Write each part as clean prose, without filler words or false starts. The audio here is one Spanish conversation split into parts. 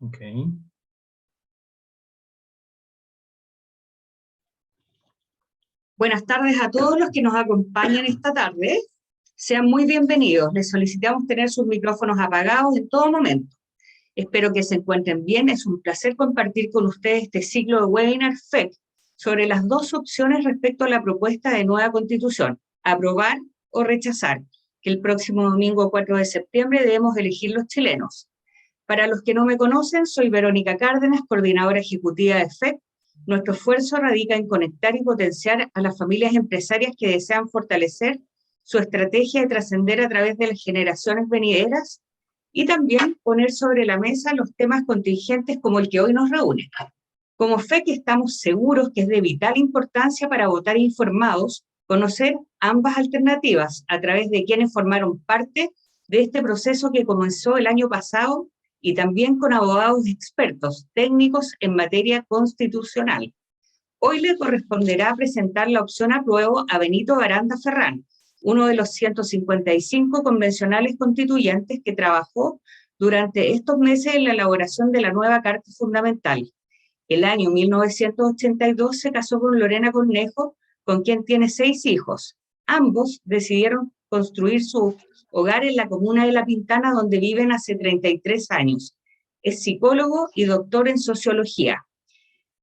Ok. Buenas tardes a todos los que nos acompañan esta tarde. Sean muy bienvenidos. Les solicitamos tener sus micrófonos apagados en todo momento. Espero que se encuentren bien. Es un placer compartir con ustedes este ciclo de webinar FEC sobre las dos opciones respecto a la propuesta de nueva Constitución, aprobar o rechazar, que el próximo domingo 4 de septiembre debemos elegir los chilenos. Para los que no me conocen, soy Verónica Cárdenas, coordinadora ejecutiva de FEC. Nuestro esfuerzo radica en conectar y potenciar a las familias empresarias que desean fortalecer su estrategia de trascender a través de las generaciones venideras y también poner sobre la mesa los temas contingentes como el que hoy nos reúne. Como FEC estamos seguros que es de vital importancia para votar informados, conocer ambas alternativas a través de quienes formaron parte de este proceso que comenzó el año pasado y también con abogados expertos técnicos en materia constitucional. Hoy le corresponderá presentar la opción apruebo a Benito Baranda Ferrán, uno de los 155 convencionales constituyentes que trabajó durante estos meses en la elaboración de la nueva Carta Fundamental. El año 1982 se casó con Lorena Cornejo, con quien tiene 6 hijos. Ambos decidieron construir su hogar en la comuna de La Pintana, donde viven hace 33 años. Es psicólogo y doctor en sociología.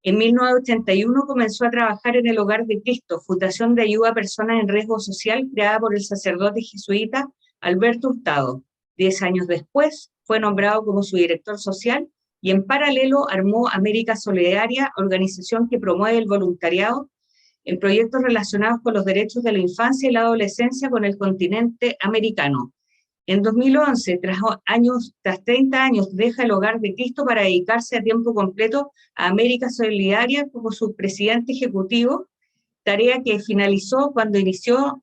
En 1981 comenzó a trabajar en el Hogar de Cristo, fundación de ayuda a personas en riesgo social creada por el sacerdote jesuita Alberto Hurtado. 10 años después fue nombrado como su director social y en paralelo armó América Solidaria, organización que promueve el voluntariado en proyectos relacionados con los derechos de la infancia y la adolescencia con el continente americano. En 2011, tras 30 años, deja el Hogar de Cristo para dedicarse a tiempo completo a América Solidaria como su presidente ejecutivo, tarea que finalizó cuando inició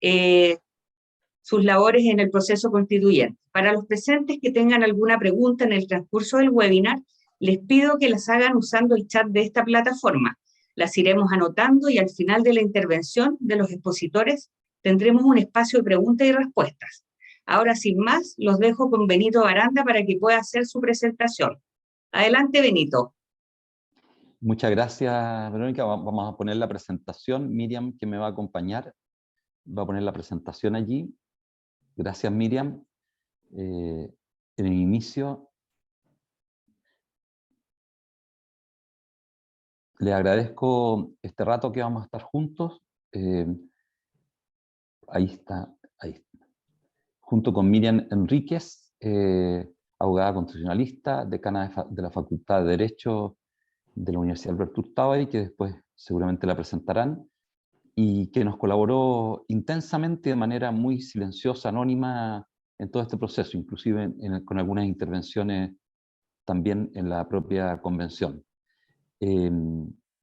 sus labores en el proceso constituyente. Para los presentes que tengan alguna pregunta en el transcurso del webinar, les pido que las hagan usando el chat de esta plataforma. Las iremos anotando y al final de la intervención de los expositores tendremos un espacio de preguntas y respuestas. Ahora, sin más, los dejo con Benito Baranda para que pueda hacer su presentación. Adelante, Benito. Muchas gracias, Verónica. Vamos a poner la presentación. Miriam, que me va a acompañar, va a poner la presentación allí. Gracias, Miriam. En el inicio, les agradezco este rato que vamos a estar juntos. Ahí está. Junto con Miriam Enríquez, abogada constitucionalista, decana de la Facultad de Derecho de la Universidad Alberto Hurtado, y que después seguramente la presentarán, y que nos colaboró intensamente de manera muy silenciosa, anónima, en todo este proceso, inclusive con algunas intervenciones también en la propia convención.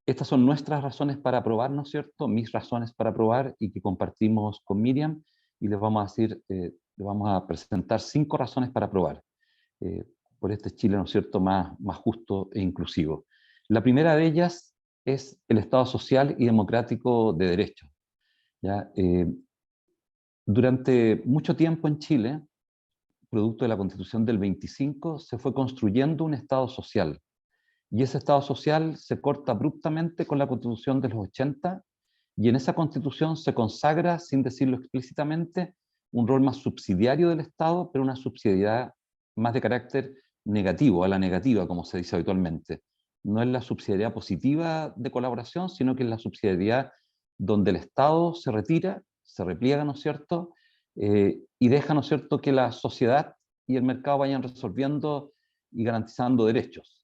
Estas son nuestras razones para aprobar, ¿no es cierto? Mis razones para aprobar, y que compartimos con Miriam, y les vamos a decir, les vamos a presentar 5 razones para aprobar, por este Chile, ¿no es cierto?, más justo e inclusivo. La primera de ellas es el Estado social y democrático de derecho. ¿Ya? Durante mucho tiempo en Chile, producto de la Constitución del 25, se fue construyendo un Estado social. Y ese Estado social se corta abruptamente con la Constitución de los 80, y en esa Constitución se consagra, sin decirlo explícitamente, un rol más subsidiario del Estado, pero una subsidiariedad más de carácter negativo, a la negativa, como se dice habitualmente. No es la subsidiariedad positiva de colaboración, sino que es la subsidiariedad donde el Estado se retira, se repliega, ¿no es cierto?, y deja, ¿no es cierto?, que la sociedad y el mercado vayan resolviendo y garantizando derechos.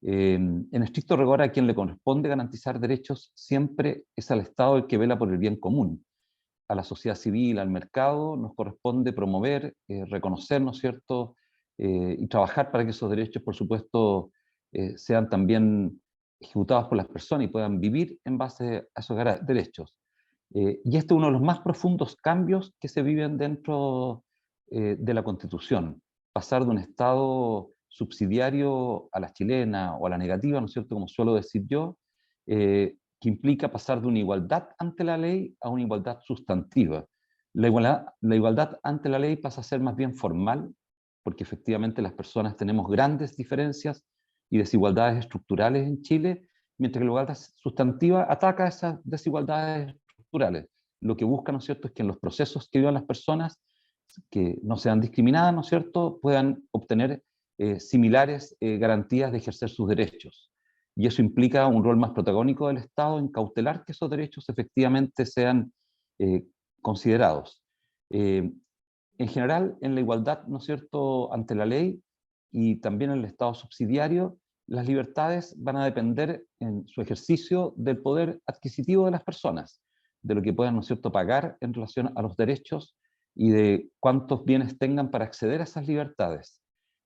En estricto rigor, a quien le corresponde garantizar derechos siempre es al Estado el que vela por el bien común. A la sociedad civil, al mercado, nos corresponde promover, reconocer, ¿no es cierto?, y trabajar para que esos derechos, por supuesto, sean también ejecutados por las personas y puedan vivir en base a esos derechos. Y este es uno de los más profundos cambios que se viven dentro de la Constitución. Pasar de un Estado subsidiario a la chilena o a la negativa, ¿no es cierto?, como suelo decir yo, que implica pasar de una igualdad ante la ley a una igualdad sustantiva. La igualdad ante la ley pasa a ser más bien formal, porque efectivamente las personas tenemos grandes diferencias y desigualdades estructurales en Chile, mientras que la igualdad sustantiva ataca esas desigualdades estructurales. Lo que busca, ¿no es cierto?, es que en los procesos que vivan las personas que no sean discriminadas, ¿no es cierto?, puedan obtener similares garantías de ejercer sus derechos. Y eso implica un rol más protagónico del Estado en cautelar que esos derechos efectivamente sean considerados. En general, en la igualdad, ¿no es cierto?, ante la ley y también en el Estado subsidiario, las libertades van a depender en su ejercicio del poder adquisitivo de las personas, de lo que puedan, ¿no es cierto?, pagar en relación a los derechos y de cuántos bienes tengan para acceder a esas libertades.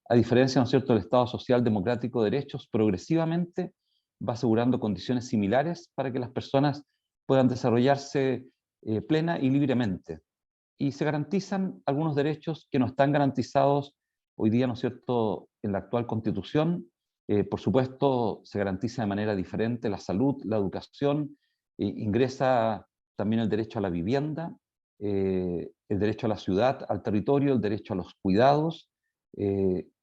A diferencia, ¿no es cierto?, del Estado social democrático de derechos, progresivamente va asegurando condiciones similares para que las personas puedan desarrollarse plena y libremente. Y se garantizan algunos derechos que no están garantizados hoy día, ¿no es cierto?, en la actual Constitución. Por supuesto, se garantiza de manera diferente la salud, la educación, ingresa también el derecho a la vivienda, el derecho a la ciudad, al territorio, el derecho a los cuidados.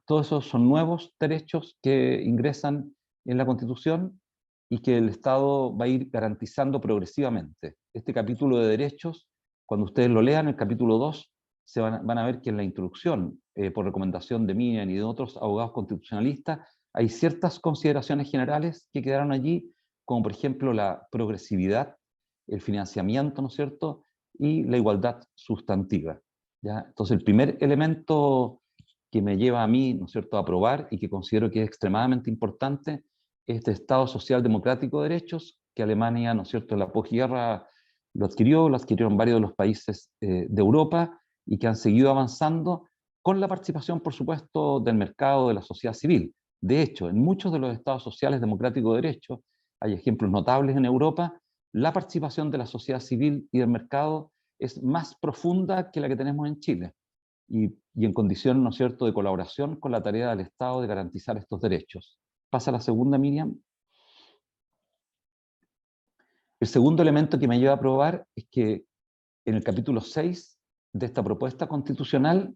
Todos esos son nuevos derechos que ingresan en la Constitución y que el Estado va a ir garantizando progresivamente. Este capítulo de derechos, cuando ustedes lo lean, el capítulo 2, van a ver que en la introducción, por recomendación de Miriam y de otros abogados constitucionalistas, hay ciertas consideraciones generales que quedaron allí, como por ejemplo la progresividad, el financiamiento, ¿no es cierto?, y la igualdad sustantiva, ¿ya? Entonces, el primer elemento que me lleva a mí, ¿no es cierto?, a aprobar y que considero que es extremadamente importante, es este Estado Social Democrático de Derechos, que Alemania, ¿no es cierto?, en la posguerra lo adquirieron varios de los países de Europa y que han seguido avanzando con la participación, por supuesto, del mercado, de la sociedad civil. De hecho, en muchos de los estados sociales democráticos de derecho, hay ejemplos notables en Europa, la participación de la sociedad civil y del mercado es más profunda que la que tenemos en Chile y en condición, ¿no es cierto?, de colaboración con la tarea del Estado de garantizar estos derechos. Pasa a la segunda, Miriam. El segundo elemento que me lleva a aprobar es que en el capítulo 6 de esta propuesta constitucional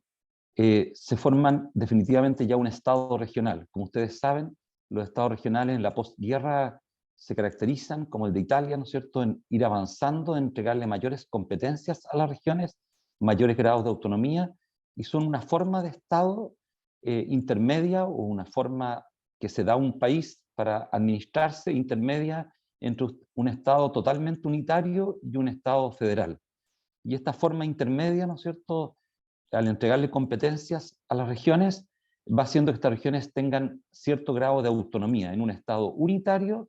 se forman definitivamente ya un Estado regional. Como ustedes saben, los Estados regionales en la posguerra se caracterizan, como el de Italia, ¿no es cierto?, en ir avanzando, en entregarle mayores competencias a las regiones, mayores grados de autonomía, y son una forma de Estado intermedia o una forma que se da a un país para administrarse intermedia entre un Estado totalmente unitario y un Estado federal. Y esta forma intermedia, ¿no es cierto?, al entregarle competencias a las regiones, va haciendo que estas regiones tengan cierto grado de autonomía en un Estado unitario,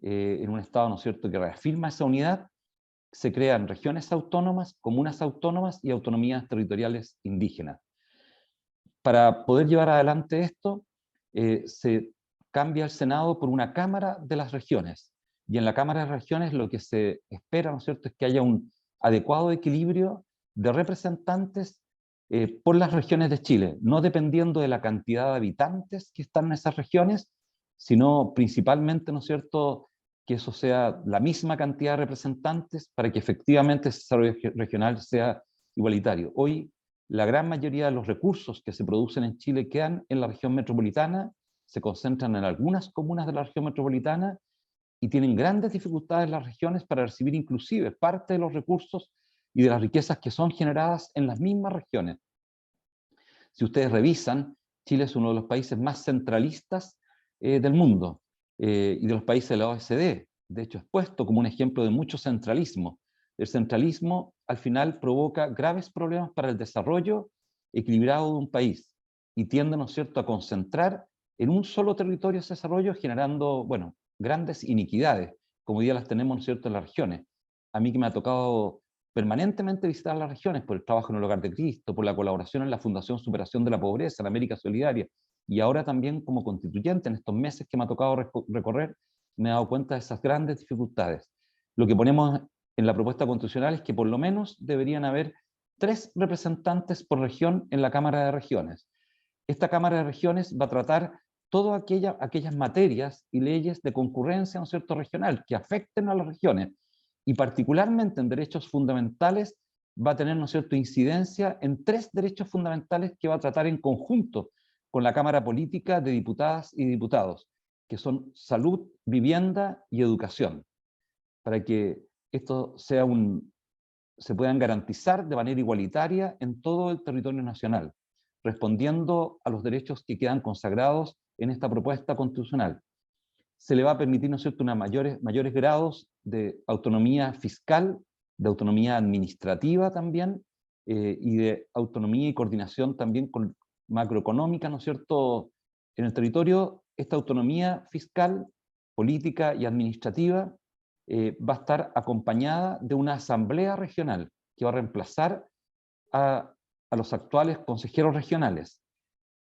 en un Estado, ¿no es cierto?, que reafirma esa unidad. Se crean regiones autónomas, comunas autónomas y autonomías territoriales indígenas. Para poder llevar adelante esto, se cambia el Senado por una Cámara de las Regiones. Y en la Cámara de las Regiones lo que se espera, ¿no es cierto?, es que haya un adecuado equilibrio de representantes por las regiones de Chile, no dependiendo de la cantidad de habitantes que están en esas regiones, sino principalmente, ¿no es cierto?, que eso sea la misma cantidad de representantes para que efectivamente ese desarrollo regional sea igualitario. Hoy, la gran mayoría de los recursos que se producen en Chile quedan en la región metropolitana, se concentran en algunas comunas de la región metropolitana y tienen grandes dificultades las regiones para recibir inclusive parte de los recursos y de las riquezas que son generadas en las mismas regiones. Si ustedes revisan, Chile es uno de los países más centralistas del mundo y de los países de la OECD. De hecho, es puesto como un ejemplo de mucho centralismo. El centralismo al final provoca graves problemas para el desarrollo equilibrado de un país y tiende, ¿no es cierto?, a concentrar en un solo territorio ese desarrollo, generando, bueno, grandes iniquidades, como hoy día las tenemos, ¿no es cierto?, en las regiones. A mí que me ha tocado permanentemente visitar las regiones por el trabajo en el Hogar de Cristo, por la colaboración en la Fundación Superación de la Pobreza, en América Solidaria, y ahora también como constituyente en estos meses que me ha tocado recorrer, me he dado cuenta de esas grandes dificultades. Lo que ponemos en la propuesta constitucional es que por lo menos deberían haber 3 representantes por región en la Cámara de Regiones. Esta Cámara de Regiones va a tratar todas aquellas materias y leyes de concurrencia, ¿no es cierto?, regional, que afecten a las regiones, y particularmente en derechos fundamentales va a tener, ¿no es cierto?, incidencia en 3 derechos fundamentales que va a tratar en conjunto con la Cámara Política de Diputadas y Diputados, que son salud, vivienda y educación, para que esto sea se puedan garantizar de manera igualitaria en todo el territorio nacional, respondiendo a los derechos que quedan consagrados en esta propuesta constitucional. Se le va a permitir, ¿no es cierto?, mayores grados de autonomía fiscal, de autonomía administrativa también, y de autonomía y coordinación también macroeconómica, ¿no es cierto?, en el territorio. Esta autonomía fiscal, política y administrativa va a estar acompañada de una asamblea regional que va a reemplazar a los actuales consejeros regionales.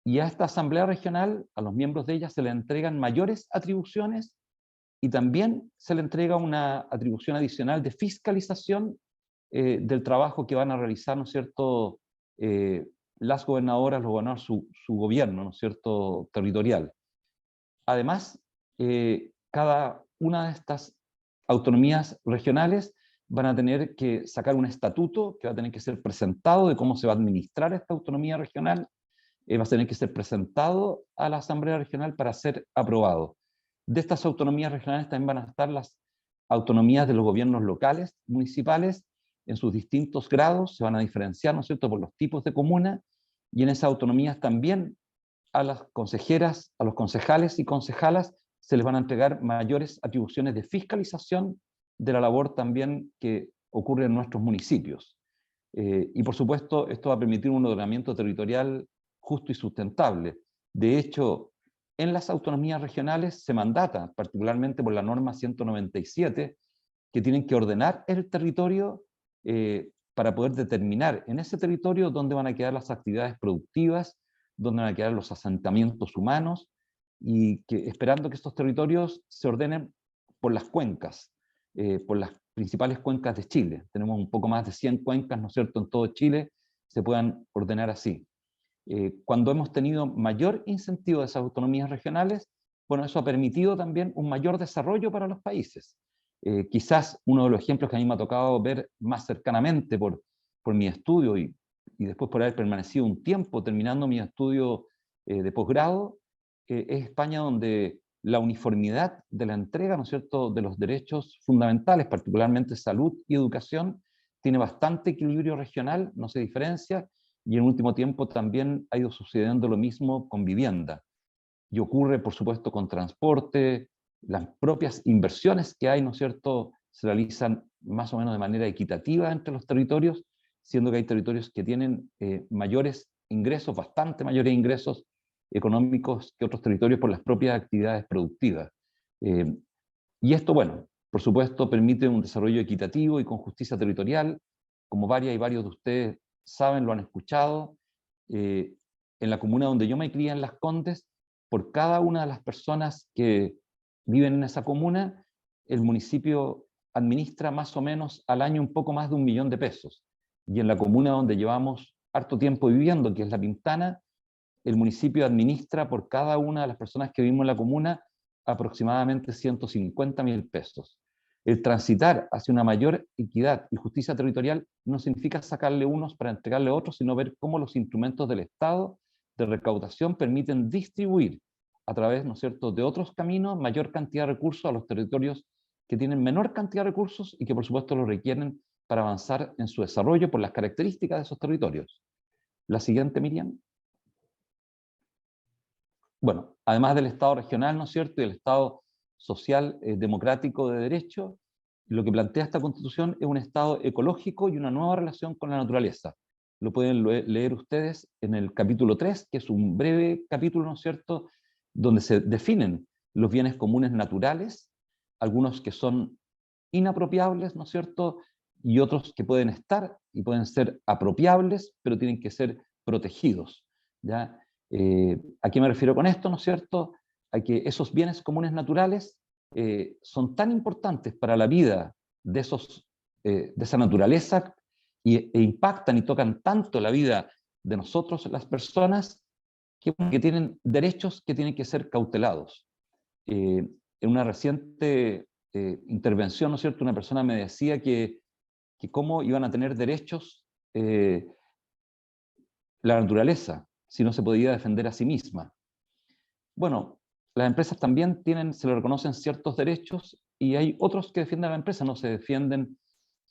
Y a esta asamblea regional, a los miembros de ella, se le entregan mayores atribuciones y también se le entrega una atribución adicional de fiscalización del trabajo que van a realizar, ¿no es cierto?, las gobernadoras, los gobernadores, su gobierno, ¿no es cierto?, territorial. Además, cada una de estas autonomías regionales van a tener que sacar un estatuto que va a tener que ser presentado de cómo se va a administrar esta autonomía regional, va a tener que ser presentado a la Asamblea Regional para ser aprobado. De estas autonomías regionales también van a estar las autonomías de los gobiernos locales, municipales, en sus distintos grados, se van a diferenciar, ¿no es cierto?, por los tipos de comuna, y en esas autonomías también a las consejeras, a los concejales y concejalas se les van a entregar mayores atribuciones de fiscalización de la labor también que ocurre en nuestros municipios. Y por supuesto, esto va a permitir un ordenamiento territorial justo y sustentable. De hecho, en las autonomías regionales se mandata, particularmente por la norma 197, que tienen que ordenar el territorio para poder determinar en ese territorio dónde van a quedar las actividades productivas, dónde van a quedar los asentamientos humanos, y que esperando que estos territorios se ordenen por las cuencas, por las principales cuencas de Chile. Tenemos un poco más de 100 cuencas, ¿no es cierto?, en todo Chile, se puedan ordenar así. Cuando hemos tenido mayor incentivo de esas autonomías regionales, bueno, eso ha permitido también un mayor desarrollo para los países. Quizás uno de los ejemplos que a mí me ha tocado ver más cercanamente por mi estudio y después por haber permanecido un tiempo terminando mi estudio de posgrado, es España, donde la uniformidad de la entrega, ¿no es cierto?, de los derechos fundamentales, particularmente salud y educación, tiene bastante equilibrio regional, no se diferencia, y en último tiempo también ha ido sucediendo lo mismo con vivienda. Y ocurre, por supuesto, con transporte, las propias inversiones que hay, ¿no es cierto?, se realizan más o menos de manera equitativa entre los territorios, siendo que hay territorios que tienen mayores ingresos, bastante mayores ingresos económicos que otros territorios por las propias actividades productivas. Y esto, bueno, por supuesto, permite un desarrollo equitativo y con justicia territorial, como varias y varios de ustedes saben, lo han escuchado. En la comuna donde yo me crié, en Las Condes, por cada una de las personas que viven en esa comuna, el municipio administra más o menos al año un poco más de 1 millón de pesos. Y en la comuna donde llevamos harto tiempo viviendo, que es La Pintana, el municipio administra por cada una de las personas que vivimos en la comuna aproximadamente 150.000 pesos. El transitar hacia una mayor equidad y justicia territorial no significa sacarle unos para entregarle a otros, sino ver cómo los instrumentos del Estado de recaudación permiten distribuir a través, ¿no es cierto?, de otros caminos mayor cantidad de recursos a los territorios que tienen menor cantidad de recursos y que por supuesto lo requieren para avanzar en su desarrollo por las características de esos territorios. La siguiente, Miriam. Bueno, además del Estado regional, ¿no es cierto?, y del Estado social democrático de derecho, lo que plantea esta Constitución es un Estado ecológico y una nueva relación con la naturaleza. Lo pueden leer ustedes en el capítulo 3, que es un breve capítulo, ¿no es cierto?, donde se definen los bienes comunes naturales, algunos que son inapropiables, ¿no es cierto?, y otros que pueden estar y pueden ser apropiables, pero tienen que ser protegidos, ¿ya? ¿A qué me refiero con esto, no es cierto? A que esos bienes comunes naturales son tan importantes para la vida de esa naturaleza e impactan y tocan tanto la vida de nosotros, las personas, que tienen derechos que tienen que ser cautelados. En una reciente intervención, ¿no es cierto?, una persona me decía que que cómo iban a tener derechos la naturaleza, si no se podía defender a sí misma. Bueno, las empresas también se le reconocen ciertos derechos y hay otros que defienden a la empresa, no se defienden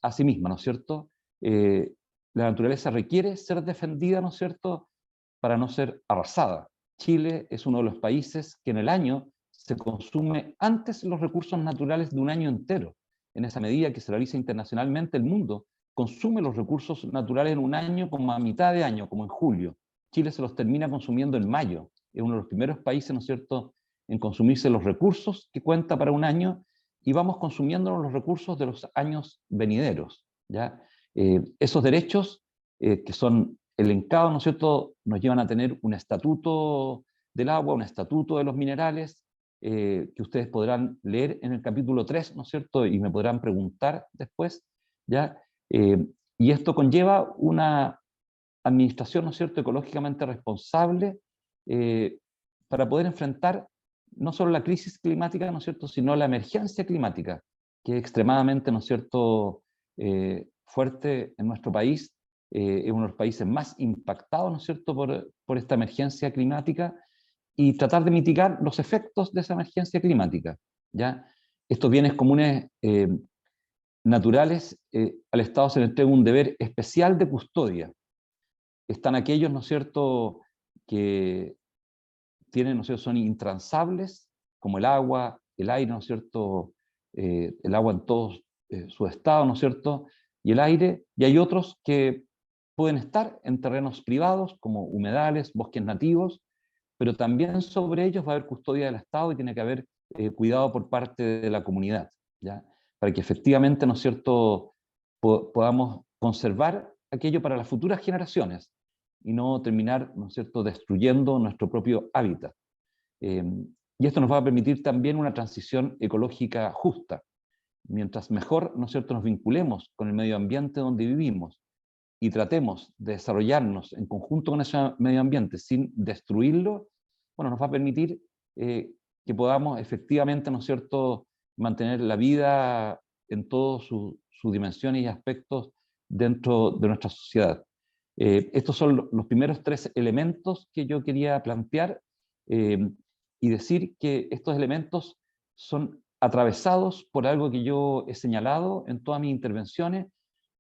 a sí misma, ¿no es cierto? La naturaleza requiere ser defendida, ¿no es cierto?, para no ser arrasada. Chile es uno de los países que en el año se consume antes los recursos naturales de un año entero. En esa medida que se realiza internacionalmente, el mundo consume los recursos naturales en un año como a mitad de año, como en julio. Chile se los termina consumiendo en mayo. Es uno de los primeros países, ¿no es cierto?, en consumirse los recursos que cuenta para un año, y vamos consumiendo los recursos de los años venideros, ¿ya? Esos derechos que son elencados, ¿no es cierto?, nos llevan a tener un estatuto del agua, un estatuto de los minerales, que ustedes podrán leer en el capítulo 3, ¿no es cierto?, y me podrán preguntar después, ¿ya? Y esto conlleva una administración, ¿no es cierto?, ecológicamente responsable, para poder enfrentar no solo la crisis climática, ¿no es cierto?, sino la emergencia climática, que es extremadamente, ¿no es cierto?, fuerte en nuestro país. Es uno de los países más impactados, ¿no es cierto?, por esta emergencia climática, y tratar de mitigar los efectos de esa emergencia climática, ¿ya? Estos bienes comunes naturales, al Estado se le entrega un deber especial de custodia. Están aquellos, ¿no es cierto?, que tienen, ¿no es cierto?, son intransables, como el agua, el aire, ¿no es cierto?, el agua en todos sus estados, ¿no es cierto?, y el aire, y hay otros que pueden estar en terrenos privados, como humedales, bosques nativos, pero también sobre ellos va a haber custodia del Estado y tiene que haber cuidado por parte de la comunidad, ¿ya? Para que efectivamente, ¿no es cierto?, podamos conservar aquello para las futuras generaciones y no terminar, ¿no es cierto?, destruyendo nuestro propio hábitat. Y esto nos va a permitir también una transición ecológica justa. Mientras mejor, ¿no es cierto?, nos vinculemos con el medio ambiente donde vivimos y tratemos de desarrollarnos en conjunto con ese medio ambiente sin destruirlo, bueno, nos va a permitir que podamos efectivamente, ¿no es cierto?, mantener la vida en todas sus dimensiones y aspectos dentro de nuestra sociedad. Estos son los primeros 3 elementos que yo quería plantear, y decir que estos elementos son atravesados por algo que yo he señalado en todas mis intervenciones.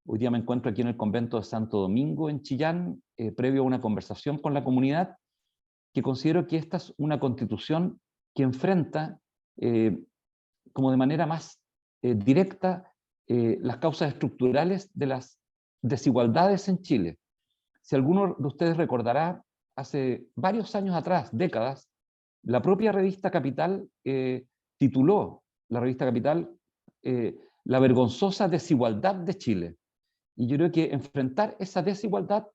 Hoy día me encuentro aquí en el convento de Santo Domingo, en Chillán, previo a una conversación con la comunidad, que considero que esta es una constitución que enfrenta como de manera más directa las causas estructurales de las desigualdades en Chile. Si alguno de ustedes recordará, hace varios años atrás, décadas, la propia revista Capital tituló, la revista Capital, La vergonzosa desigualdad de Chile. Y yo creo que enfrentar esa desigualdad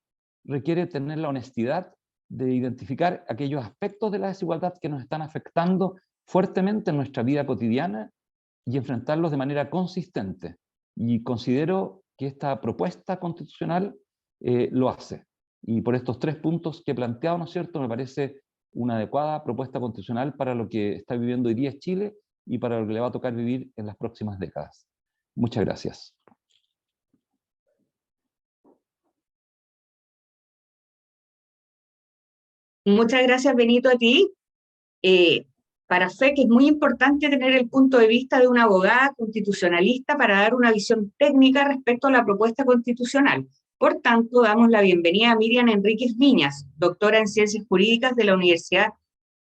requiere tener la honestidad de identificar aquellos aspectos de la desigualdad que nos están afectando fuertemente en nuestra vida cotidiana y enfrentarlos de manera consistente. Y considero que esta propuesta constitucional lo hace. Y por estos 3 puntos que he planteado, ¿no es cierto?, me parece una adecuada propuesta constitucional para lo que está viviendo hoy día Chile y para lo que le va a tocar vivir en las próximas décadas. Muchas gracias. Muchas gracias, Benito, a ti. Para fe que es muy importante tener el punto de vista de una abogada constitucionalista para dar una visión técnica respecto a la propuesta constitucional. Por tanto, damos la bienvenida a Miriam Enríquez Viñas, doctora en Ciencias Jurídicas de la Universidad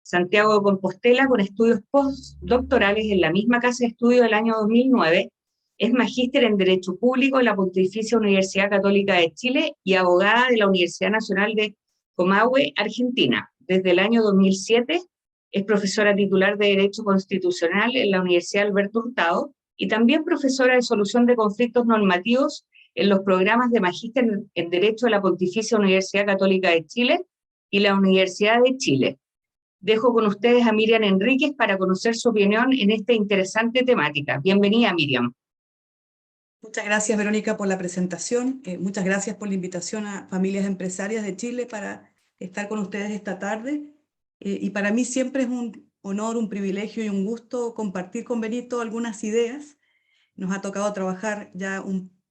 Santiago de Compostela, con estudios postdoctorales en la misma casa de estudio del año 2009. Es magíster en Derecho Público en la Pontificia Universidad Católica de Chile y abogada de la Universidad Nacional de Comahue, Argentina. Desde el año 2007 es profesora titular de Derecho Constitucional en la Universidad Alberto Hurtado y también profesora de Solución de Conflictos Normativos en los programas de magíster en Derecho de la Pontificia Universidad Católica de Chile y la Universidad de Chile. Dejo con ustedes a Miriam Enríquez para conocer su opinión en esta interesante temática. Bienvenida, Miriam. Muchas gracias, Verónica, por la presentación. Muchas gracias por la invitación a Familias Empresarias de Chile para estar con ustedes esta tarde. Y para mí siempre es un honor, un privilegio y un gusto compartir con Benito algunas ideas. Nos ha tocado trabajar ya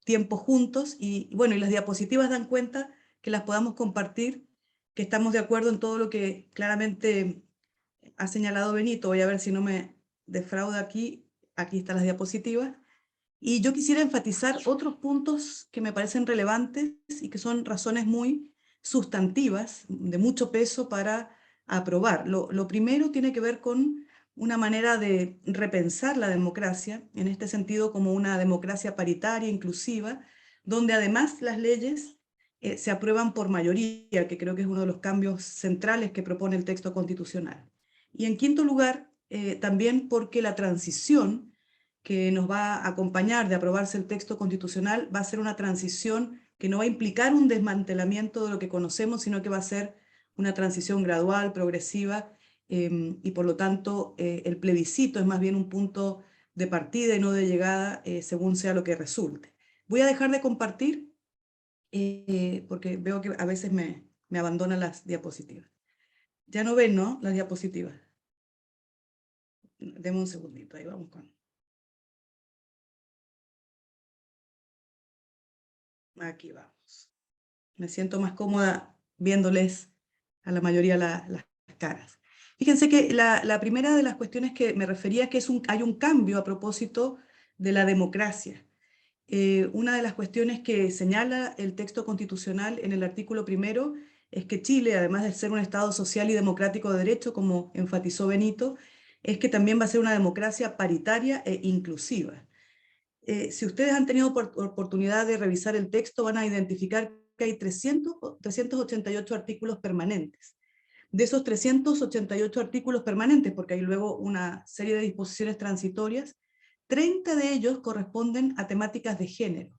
tiempo juntos, y bueno, y las diapositivas dan cuenta que las podamos compartir, que estamos de acuerdo en todo lo que claramente ha señalado Benito. Voy a ver si no me defrauda aquí. Aquí están las diapositivas. Y yo quisiera enfatizar otros puntos que me parecen relevantes y que son razones muy sustantivas, de mucho peso para aprobar. Lo primero tiene que ver con una manera de repensar la democracia, en este sentido como una democracia paritaria, inclusiva, donde además las leyes se aprueban por mayoría, que creo que es uno de los cambios centrales que propone el texto constitucional. Y en quinto lugar, también porque la transición que nos va a acompañar de aprobarse el texto constitucional va a ser una transición que no va a implicar un desmantelamiento de lo que conocemos, sino que va a ser una transición gradual, progresiva, y por lo tanto el plebiscito es más bien un punto de partida y no de llegada, según sea lo que resulte. Voy a dejar de compartir porque veo que a veces me abandonan las diapositivas. Ya no ven, ¿no? Las diapositivas. Deme un segundito, ahí vamos con... Aquí vamos. Me siento más cómoda viéndoles a la mayoría las caras. Fíjense que la primera de las cuestiones que me refería es que hay un cambio a propósito de la democracia. Una de las cuestiones que señala el texto constitucional en el artículo primero es que Chile, además de ser un Estado social y democrático de derecho, como enfatizó Benito, es que también va a ser una democracia paritaria e inclusiva. Si ustedes han tenido oportunidad de revisar el texto, van a identificar que hay 388 artículos permanentes. De esos 388 artículos permanentes, porque hay luego una serie de disposiciones transitorias, 30 de ellos corresponden a temáticas de género.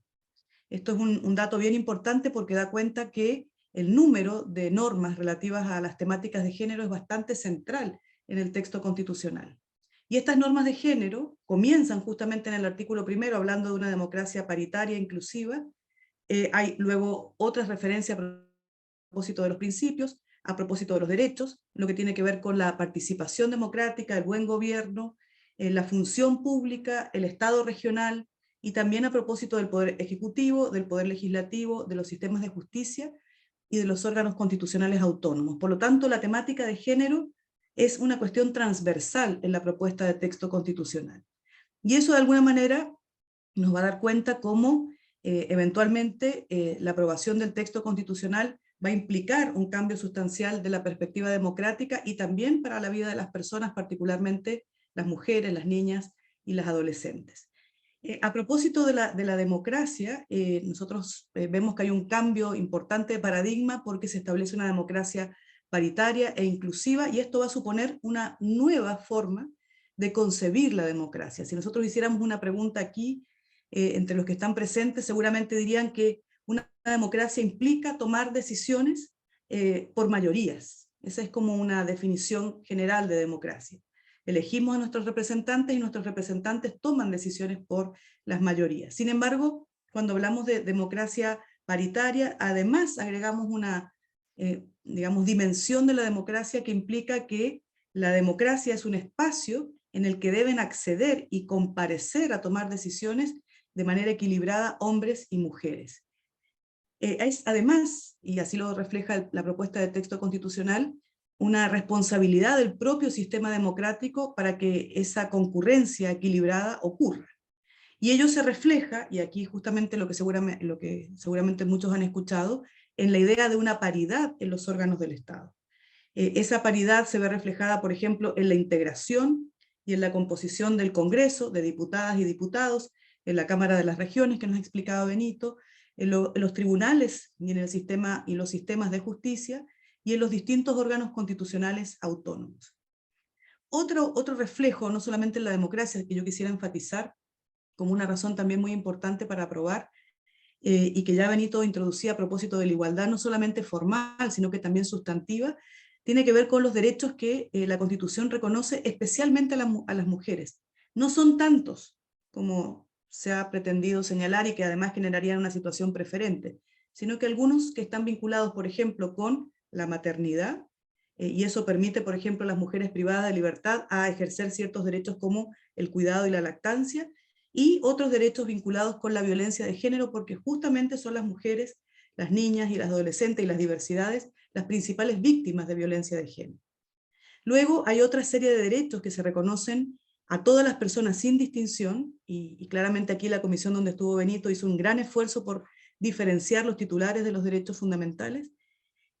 Esto es un dato bien importante porque da cuenta que el número de normas relativas a las temáticas de género es bastante central en el texto constitucional. Y estas normas de género comienzan justamente en el artículo primero hablando de una democracia paritaria e inclusiva. Hay luego otras referencias a propósito de los principios, a propósito de los derechos, lo que tiene que ver con la participación democrática, el buen gobierno, la función pública, el Estado regional, y también a propósito del poder ejecutivo, del poder legislativo, de los sistemas de justicia y de los órganos constitucionales autónomos. Por lo tanto, la temática de género es una cuestión transversal en la propuesta de texto constitucional. Y eso de alguna manera nos va a dar cuenta cómo eventualmente la aprobación del texto constitucional va a implicar un cambio sustancial de la perspectiva democrática y también para la vida de las personas, particularmente las mujeres, las niñas y las adolescentes. A propósito de la democracia, nosotros vemos que hay un cambio importante de paradigma porque se establece una democracia paritaria e inclusiva, y esto va a suponer una nueva forma de concebir la democracia. Si nosotros hiciéramos una pregunta aquí, entre los que están presentes, seguramente dirían que una democracia implica tomar decisiones por mayorías. Esa es como una definición general de democracia. Elegimos a nuestros representantes y nuestros representantes toman decisiones por las mayorías. Sin embargo, cuando hablamos de democracia paritaria, además agregamos una, digamos, dimensión de la democracia que implica que la democracia es un espacio en el que deben acceder y comparecer a tomar decisiones de manera equilibrada hombres y mujeres. Es además, y así lo refleja la propuesta de texto constitucional, una responsabilidad del propio sistema democrático para que esa concurrencia equilibrada ocurra. Y ello se refleja, y aquí justamente lo que seguramente muchos han escuchado, en la idea de una paridad en los órganos del Estado. Esa paridad se ve reflejada, por ejemplo, en la integración y en la composición del Congreso, de diputadas y diputados, en la Cámara de las Regiones, que nos ha explicado Benito, en los tribunales y en el sistema y los sistemas de justicia, y en los distintos órganos constitucionales autónomos. Otro reflejo, no solamente en la democracia, que yo quisiera enfatizar como una razón también muy importante para aprobar, y que ya Benito introducía a propósito de la igualdad, no solamente formal, sino que también sustantiva, tiene que ver con los derechos que la Constitución reconoce especialmente a las mujeres. No son tantos como se ha pretendido señalar y que además generarían una situación preferente, sino que algunos que están vinculados, por ejemplo, con la maternidad, y eso permite, por ejemplo, a las mujeres privadas de libertad a ejercer ciertos derechos como el cuidado y la lactancia, y otros derechos vinculados con la violencia de género, porque justamente son las mujeres, las niñas y las adolescentes y las diversidades las principales víctimas de violencia de género. Luego hay otra serie de derechos que se reconocen a todas las personas sin distinción, y claramente aquí la comisión donde estuvo Benito hizo un gran esfuerzo por diferenciar los titulares de los derechos fundamentales,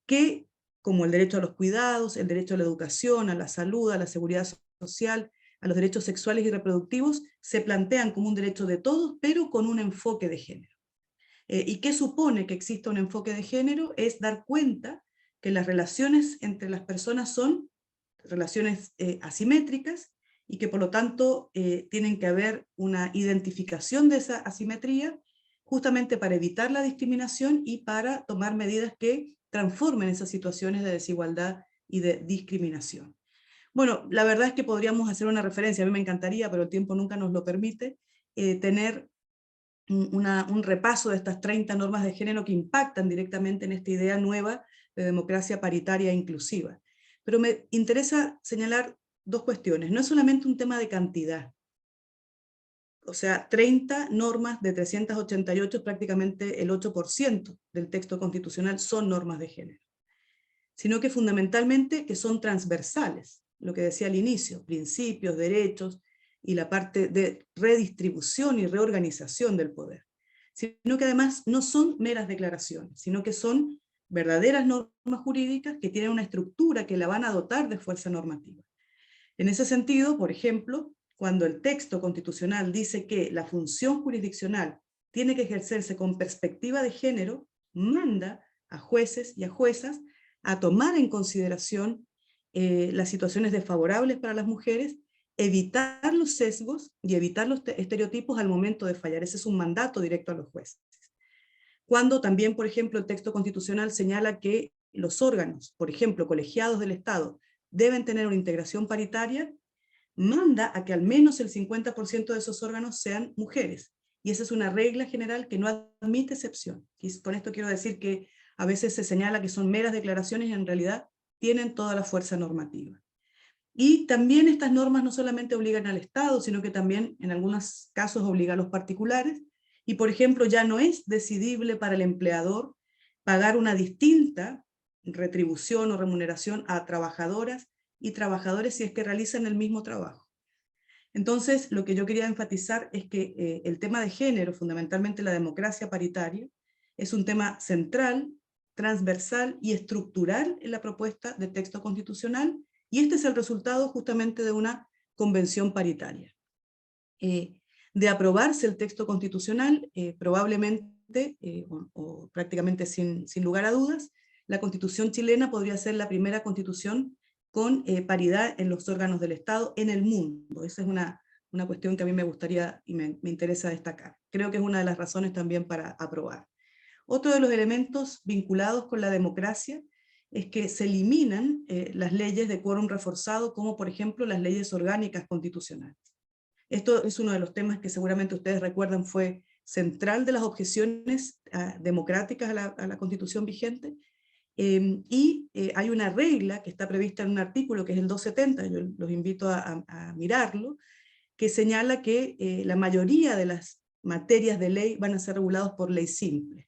que, como el derecho a los cuidados, el derecho a la educación, a la salud, a la seguridad social, a los derechos sexuales y reproductivos, se plantean como un derecho de todos, pero con un enfoque de género. ¿Y qué supone que exista un enfoque de género? Es dar cuenta que las relaciones entre las personas son relaciones asimétricas, y que por lo tanto tienen que haber una identificación de esa asimetría, justamente para evitar la discriminación y para tomar medidas que transformen esas situaciones de desigualdad y de discriminación. Bueno, la verdad es que podríamos hacer una referencia, a mí me encantaría, pero el tiempo nunca nos lo permite, tener un repaso de estas 30 normas de género que impactan directamente en esta idea nueva de democracia paritaria e inclusiva. Pero me interesa señalar dos cuestiones. No es solamente un tema de cantidad. O sea, 30 normas de 388, prácticamente el 8% del texto constitucional son normas de género. Sino que fundamentalmente que son transversales, lo que decía al inicio, principios, derechos, y la parte de redistribución y reorganización del poder, sino que además no son meras declaraciones, sino que son verdaderas normas jurídicas que tienen una estructura que la van a dotar de fuerza normativa. En ese sentido, por ejemplo, cuando el texto constitucional dice que la función jurisdiccional tiene que ejercerse con perspectiva de género, manda a jueces y a juezas a tomar en consideración las situaciones desfavorables para las mujeres, evitar los sesgos y evitar los estereotipos al momento de fallar. Ese es un mandato directo a los jueces. Cuando también, por ejemplo, el texto constitucional señala que los órganos, por ejemplo, colegiados del Estado, deben tener una integración paritaria, manda a que al menos el 50% de esos órganos sean mujeres. Y esa es una regla general que no admite excepción. Y con esto quiero decir que a veces se señala que son meras declaraciones y en realidad tienen toda la fuerza normativa. Y también estas normas no solamente obligan al Estado, sino que también en algunos casos obligan a los particulares. Y por ejemplo, ya no es decidible para el empleador pagar una distinta retribución o remuneración a trabajadoras y trabajadores si es que realizan el mismo trabajo. Entonces, lo que yo quería enfatizar es que el tema de género, fundamentalmente la democracia paritaria, es un tema central, transversal y estructural en la propuesta de texto constitucional, y este es el resultado justamente de una convención paritaria. De aprobarse el texto constitucional, probablemente, o prácticamente sin lugar a dudas, la Constitución chilena podría ser la primera constitución con paridad en los órganos del Estado en el mundo. Esa es una cuestión que a mí me gustaría y me interesa destacar. Creo que es una de las razones también para aprobar. Otro de los elementos vinculados con la democracia es que se eliminan las leyes de quórum reforzado, como por ejemplo las leyes orgánicas constitucionales. Esto es uno de los temas que seguramente ustedes recuerdan fue central de las objeciones democráticas a la Constitución vigente, y hay una regla que está prevista en un artículo que es el 270, yo los invito a mirarlo, que señala que la mayoría de las materias de ley van a ser reguladas por ley simple.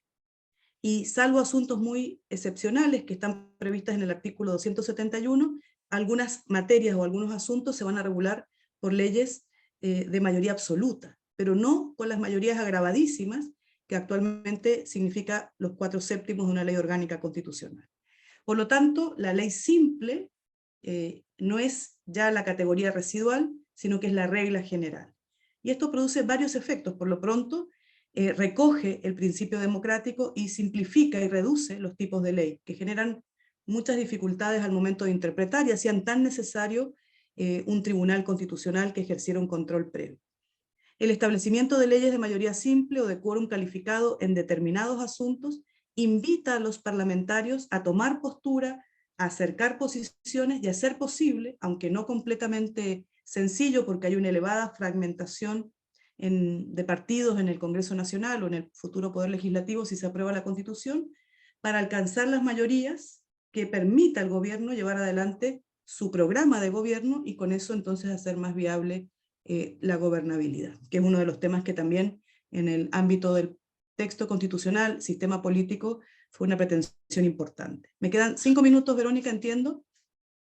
Y salvo asuntos muy excepcionales que están previstas en el artículo 271, algunas materias o algunos asuntos se van a regular por leyes de mayoría absoluta, pero no con las mayorías agravadísimas que actualmente significa los 4/7 de una ley orgánica constitucional. Por lo tanto, la ley simple no es ya la categoría residual, sino que es la regla general. Y esto produce varios efectos. Por lo pronto, recoge el principio democrático y simplifica y reduce los tipos de ley, que generan muchas dificultades al momento de interpretar y hacían tan necesario un tribunal constitucional que ejerciera un control previo. El establecimiento de leyes de mayoría simple o de quórum calificado en determinados asuntos invita a los parlamentarios a tomar postura, a acercar posiciones y a ser posible, aunque no completamente sencillo porque hay una elevada fragmentación de partidos en el Congreso Nacional o en el futuro Poder Legislativo si se aprueba la Constitución, para alcanzar las mayorías que permita al gobierno llevar adelante su programa de gobierno y con eso entonces hacer más viable la gobernabilidad, que es uno de los temas que también en el ámbito del texto constitucional, sistema político, fue una pretensión importante. Me quedan 5 minutos, Verónica, entiendo,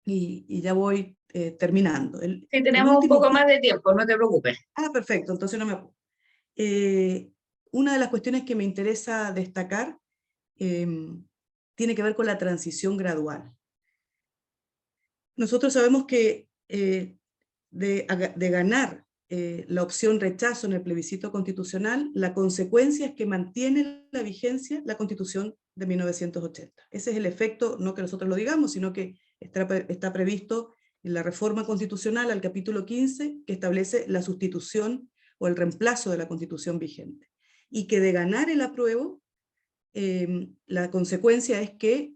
y ya voy terminando. Sí, tenemos un poco más de tiempo, no te preocupes. Perfecto, entonces no me apuro. Una de las cuestiones que me interesa destacar tiene que ver con la transición gradual. Nosotros sabemos que de ganar la opción rechazo en el plebiscito constitucional, la consecuencia es que mantiene la vigencia la Constitución de 1980. Ese es el efecto, no que nosotros lo digamos, sino que está previsto en la reforma constitucional al capítulo 15, que establece la sustitución o el reemplazo de la Constitución vigente. Y que de ganar el apruebo, la consecuencia es que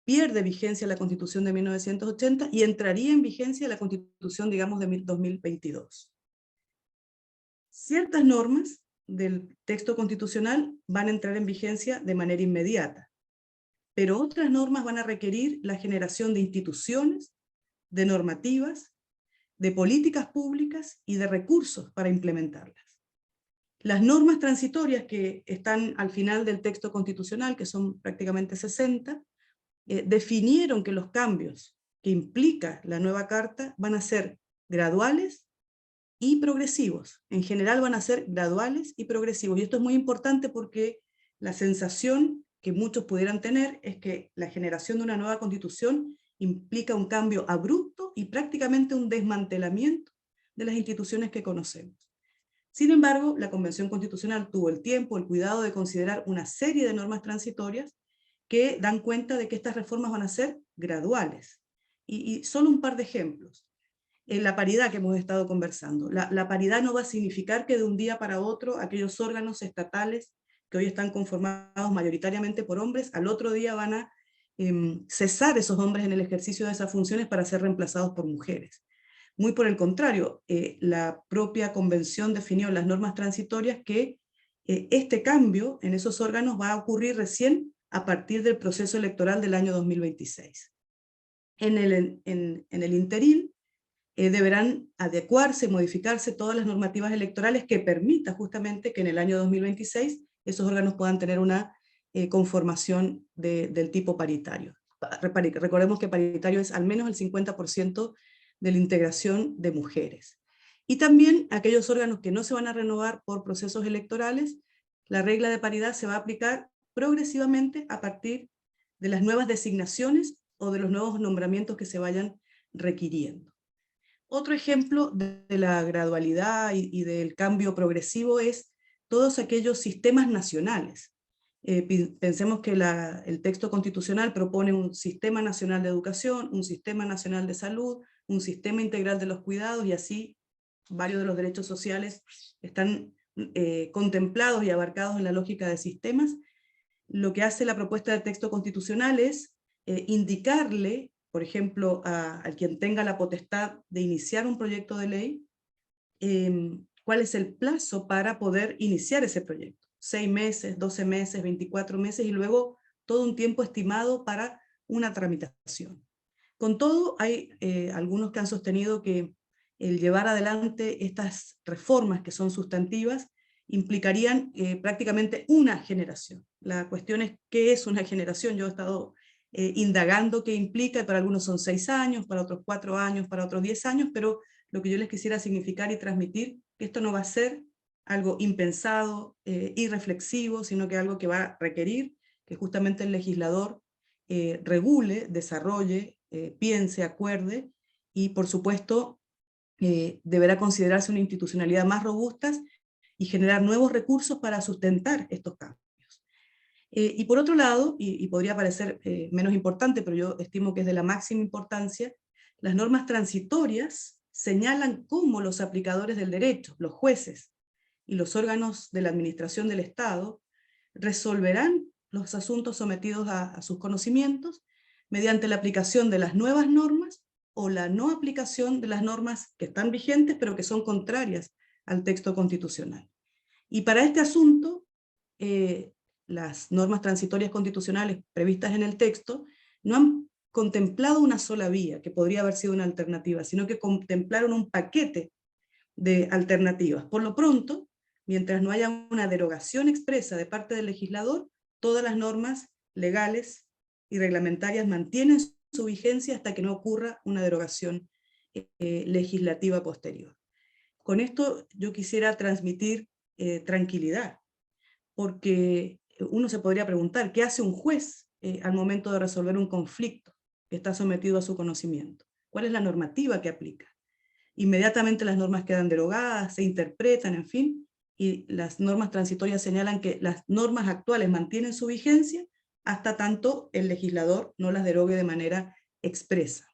pierde vigencia la Constitución de 1980 y entraría en vigencia la Constitución, digamos, de 2022. Ciertas normas del texto constitucional van a entrar en vigencia de manera inmediata, pero otras normas van a requerir la generación de instituciones, de normativas, de políticas públicas y de recursos para implementarlas. Las normas transitorias que están al final del texto constitucional, que son prácticamente 60, definieron que los cambios que implica la nueva carta van a ser graduales y progresivos. En general van a ser graduales y progresivos. Y esto es muy importante porque la sensación que muchos pudieran tener es que la generación de una nueva constitución implica un cambio abrupto y prácticamente un desmantelamiento de las instituciones que conocemos. Sin embargo, la Convención Constitucional tuvo el tiempo, el cuidado de considerar una serie de normas transitorias que dan cuenta de que estas reformas van a ser graduales. Y solo un par de ejemplos. La paridad que hemos estado conversando. La paridad no va a significar que de un día para otro aquellos órganos estatales que hoy están conformados mayoritariamente por hombres, al otro día van a cesar esos hombres en el ejercicio de esas funciones para ser reemplazados por mujeres. Muy por el contrario, la propia convención definió en las normas transitorias que este cambio en esos órganos va a ocurrir recién a partir del proceso electoral del año 2026. En el interín deberán adecuarse, modificarse todas las normativas electorales que permitan justamente que en el año 2026 esos órganos puedan tener una conformación del tipo paritario. Recordemos que paritario es al menos el 50% de la integración de mujeres. Y también aquellos órganos que no se van a renovar por procesos electorales, la regla de paridad se va a aplicar progresivamente a partir de las nuevas designaciones o de los nuevos nombramientos que se vayan requiriendo. Otro ejemplo de la gradualidad y del cambio progresivo es todos aquellos sistemas nacionales. Pensemos que el texto constitucional propone un sistema nacional de educación, un sistema nacional de salud, un sistema integral de los cuidados, y así varios de los derechos sociales están contemplados y abarcados en la lógica de sistemas. Lo que hace la propuesta del texto constitucional es indicarle, por ejemplo, a quien tenga la potestad de iniciar un proyecto de ley, cuál es el plazo para poder iniciar ese proyecto. 6 meses, 12 meses, 24 meses, y luego todo un tiempo estimado para una tramitación. Con todo, hay algunos que han sostenido que el llevar adelante estas reformas que son sustantivas implicarían prácticamente una generación. La cuestión es qué es una generación. Yo he estado indagando qué implica, y para algunos son 6 años, para otros 4 años, para otros 10 años, pero lo que yo les quisiera significar y transmitir, que esto no va a ser algo impensado, irreflexivo, sino que algo que va a requerir que justamente el legislador regule, desarrolle, piense, acuerde, y por supuesto deberá considerarse una institucionalidad más robusta y generar nuevos recursos para sustentar estos cambios. Y por otro lado, y podría parecer menos importante, pero yo estimo que es de la máxima importancia, las normas transitorias señalan cómo los aplicadores del derecho, los jueces y los órganos de la administración del Estado, resolverán los asuntos sometidos a sus conocimientos mediante la aplicación de las nuevas normas o la no aplicación de las normas que están vigentes pero que son contrarias al texto constitucional. Y para este asunto, las normas transitorias constitucionales previstas en el texto no han contemplado una sola vía, que podría haber sido una alternativa, sino que contemplaron un paquete de alternativas. Por lo pronto, mientras no haya una derogación expresa de parte del legislador, todas las normas legales y reglamentarias mantienen su vigencia hasta que no ocurra una derogación legislativa posterior. Con esto yo quisiera transmitir tranquilidad, porque uno se podría preguntar, ¿qué hace un juez al momento de resolver un conflicto que está sometido a su conocimiento? ¿Cuál es la normativa que aplica? Inmediatamente las normas quedan derogadas, se interpretan, en fin, y las normas transitorias señalan que las normas actuales mantienen su vigencia hasta tanto el legislador no las derogue de manera expresa.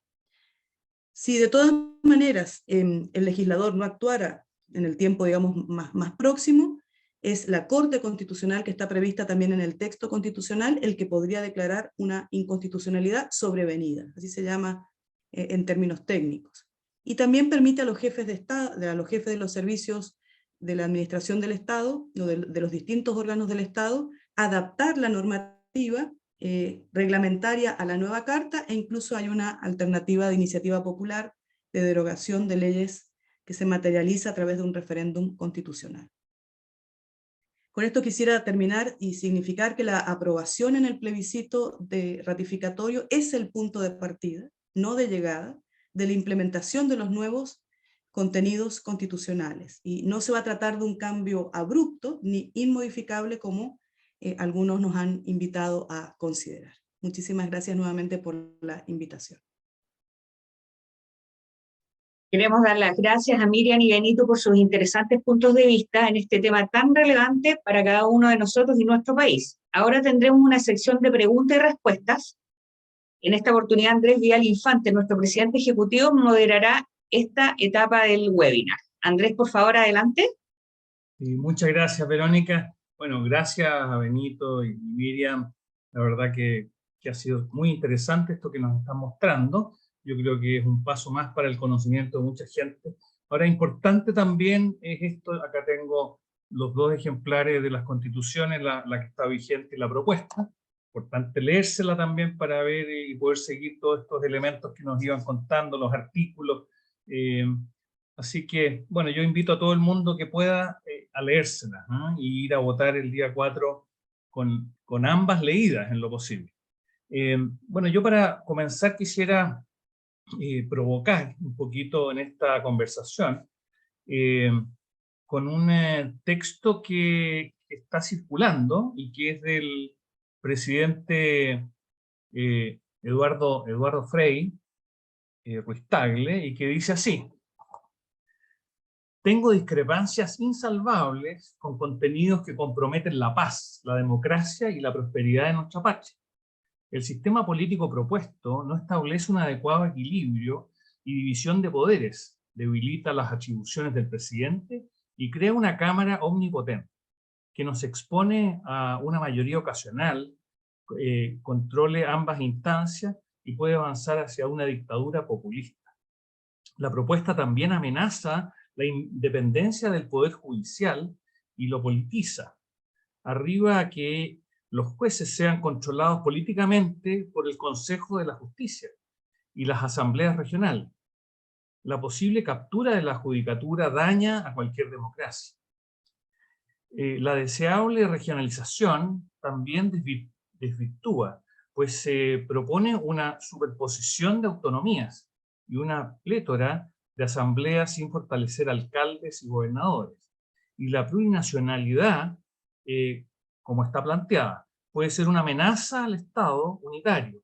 Si de todas maneras el legislador no actuara en el tiempo, digamos, más próximo, es la Corte Constitucional, que está prevista también en el texto constitucional, el que podría declarar una inconstitucionalidad sobrevenida, así se llama en términos técnicos. Y también permite a los jefes de Estado, a los jefes de los servicios de la administración del Estado, o de los distintos órganos del Estado, adaptar la normativa reglamentaria a la nueva carta, e incluso hay una alternativa de iniciativa popular de derogación de leyes que se materializa a través de un referéndum constitucional. Con esto quisiera terminar y significar que la aprobación en el plebiscito de ratificatorio es el punto de partida, no de llegada, de la implementación de los nuevos contenidos constitucionales. Y no se va a tratar de un cambio abrupto ni inmodificable como algunos nos han invitado a considerar. Muchísimas gracias nuevamente por la invitación. Queremos dar las gracias a Miriam y Benito por sus interesantes puntos de vista en este tema tan relevante para cada uno de nosotros y nuestro país. Ahora tendremos una sección de preguntas y respuestas. En esta oportunidad, Andrés Vidal Infante, nuestro presidente ejecutivo, moderará esta etapa del webinar. Andrés, por favor, adelante. Muchas gracias, Verónica. Bueno, gracias a Benito y Miriam. La verdad que ha sido muy interesante esto que nos están mostrando. Yo creo que es un paso más para el conocimiento de mucha gente. Ahora, importante también es esto, acá tengo los dos ejemplares de las constituciones, la que está vigente y la propuesta. Importante leérsela también para ver y poder seguir todos estos elementos que nos iban contando, los artículos. Así que, bueno, yo invito a todo el mundo que pueda a leérsela, ¿no? Y ir a votar el día 4 con ambas leídas en lo posible. Bueno, yo para comenzar quisiera provocar un poquito en esta conversación con un texto que está circulando y que es del presidente Eduardo Frei Ruiz Tagle, y que dice así: tengo discrepancias insalvables con contenidos que comprometen la paz, la democracia y la prosperidad de nuestra patria. El sistema político propuesto no establece un adecuado equilibrio y división de poderes, debilita las atribuciones del presidente y crea una Cámara omnipotente que nos expone a una mayoría ocasional, controle ambas instancias y puede avanzar hacia una dictadura populista. La propuesta también amenaza la independencia del Poder Judicial y lo politiza. Arriba a que los jueces sean controlados políticamente por el Consejo de la Justicia y las asambleas regionales. La posible captura de la judicatura daña a cualquier democracia. La deseable regionalización también desvirtúa, pues se propone una superposición de autonomías y una plétora de asambleas sin fortalecer alcaldes y gobernadores. Y la plurinacionalidad, como está planteada, puede ser una amenaza al Estado unitario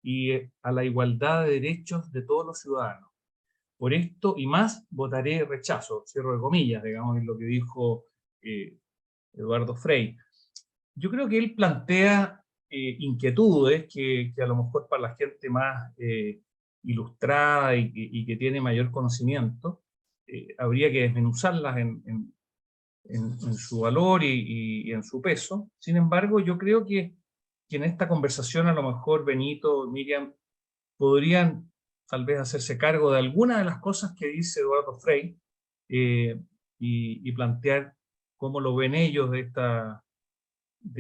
y a la igualdad de derechos de todos los ciudadanos. Por esto y más votaré rechazo, cierro de comillas, digamos, en lo que dijo Eduardo Frei. Yo creo que él plantea inquietudes que a lo mejor para la gente más ilustrada y que tiene mayor conocimiento, habría que desmenuzarlas en su valor y en su peso. Sin embargo, yo creo que en esta conversación a lo mejor Benito, Miriam, podrían tal vez hacerse cargo de algunas de las cosas que dice Eduardo Frei y plantear cómo lo ven ellos de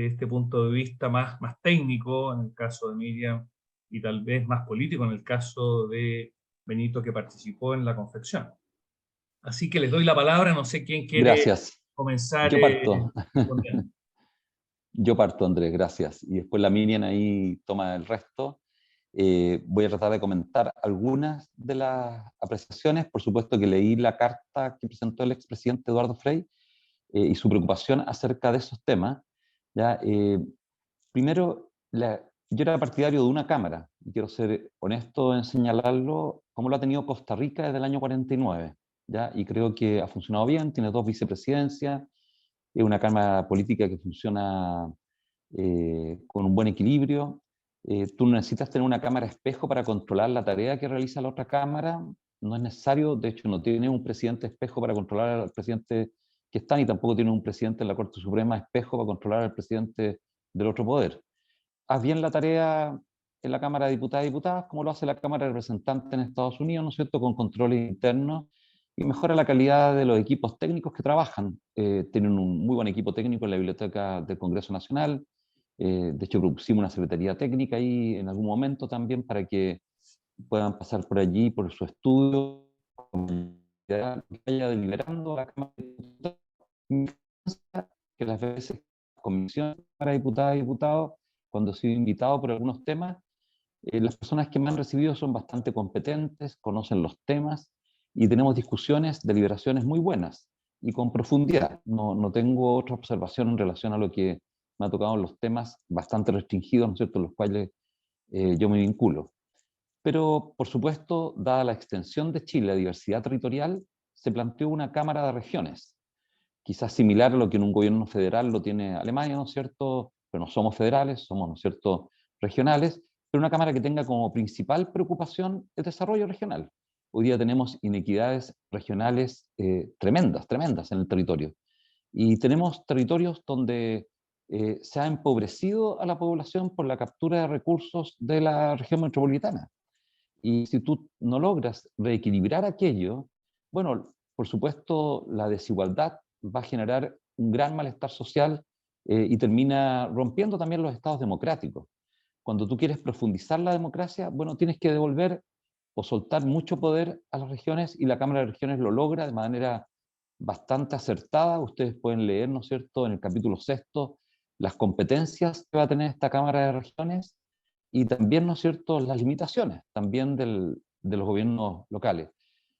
este punto de vista más técnico, en el caso de Miriam, y tal vez más político en el caso de Benito, que participó en la confección. Así que les doy la palabra, no sé quién quiere Gracias. comenzar. Yo parto. Respondiendo. Yo parto, Andrés, gracias. Y después la Miriam ahí toma el resto. Voy a tratar de comentar algunas de las apreciaciones. Por supuesto que leí la carta que presentó el expresidente Eduardo Frei y su preocupación acerca de esos temas. ¿Ya? Primero, yo era partidario de una Cámara, y quiero ser honesto en señalarlo, como lo ha tenido Costa Rica desde el año 49, ¿ya? Y creo que ha funcionado bien, tiene 2 vicepresidencias, es una Cámara política que funciona con un buen equilibrio. Tú no necesitas tener una cámara espejo para controlar la tarea que realiza la otra cámara, no es necesario, de hecho no tiene un presidente espejo para controlar al presidente que está, ni tampoco tiene un presidente de la Corte Suprema espejo para controlar al presidente del otro poder. Haz bien la tarea en la Cámara de Diputadas y Diputadas, como lo hace la Cámara de Representantes en Estados Unidos, ¿no es cierto?, con controles internos, y mejora la calidad de los equipos técnicos que trabajan. Tienen un muy buen equipo técnico en la Biblioteca del Congreso Nacional. De hecho, propusimos una secretaría técnica ahí en algún momento también para que puedan pasar por allí, por su estudio, que vaya deliberando la Cámara de Diputados, que las veces comisión para diputadas y diputados, cuando he sido invitado por algunos temas, las personas que me han recibido son bastante competentes, conocen los temas y tenemos discusiones, deliberaciones muy buenas y con profundidad. No tengo otra observación en relación a lo que me ha tocado en los temas bastante restringidos, ¿no es cierto?, en los cuales yo me vinculo. Pero, por supuesto, dada la extensión de Chile, la diversidad territorial, se planteó una Cámara de Regiones, quizás similar a lo que en un gobierno federal lo tiene Alemania, ¿no es cierto? Pero no somos federales, somos, ¿no es cierto?, regionales, pero una Cámara que tenga como principal preocupación el desarrollo regional. Hoy día tenemos inequidades regionales tremendas, tremendas en el territorio. Y tenemos territorios donde se ha empobrecido a la población por la captura de recursos de la región metropolitana. Y si tú no logras reequilibrar aquello, bueno, por supuesto, la desigualdad va a generar un gran malestar social y termina rompiendo también los estados democráticos. Cuando tú quieres profundizar la democracia, bueno, tienes que devolver o soltar mucho poder a las regiones y la Cámara de Regiones lo logra de manera bastante acertada. Ustedes pueden leer, ¿no es cierto?, en el capítulo 6 las competencias que va a tener esta Cámara de Regiones y también, ¿no es cierto?, las limitaciones también de los gobiernos locales.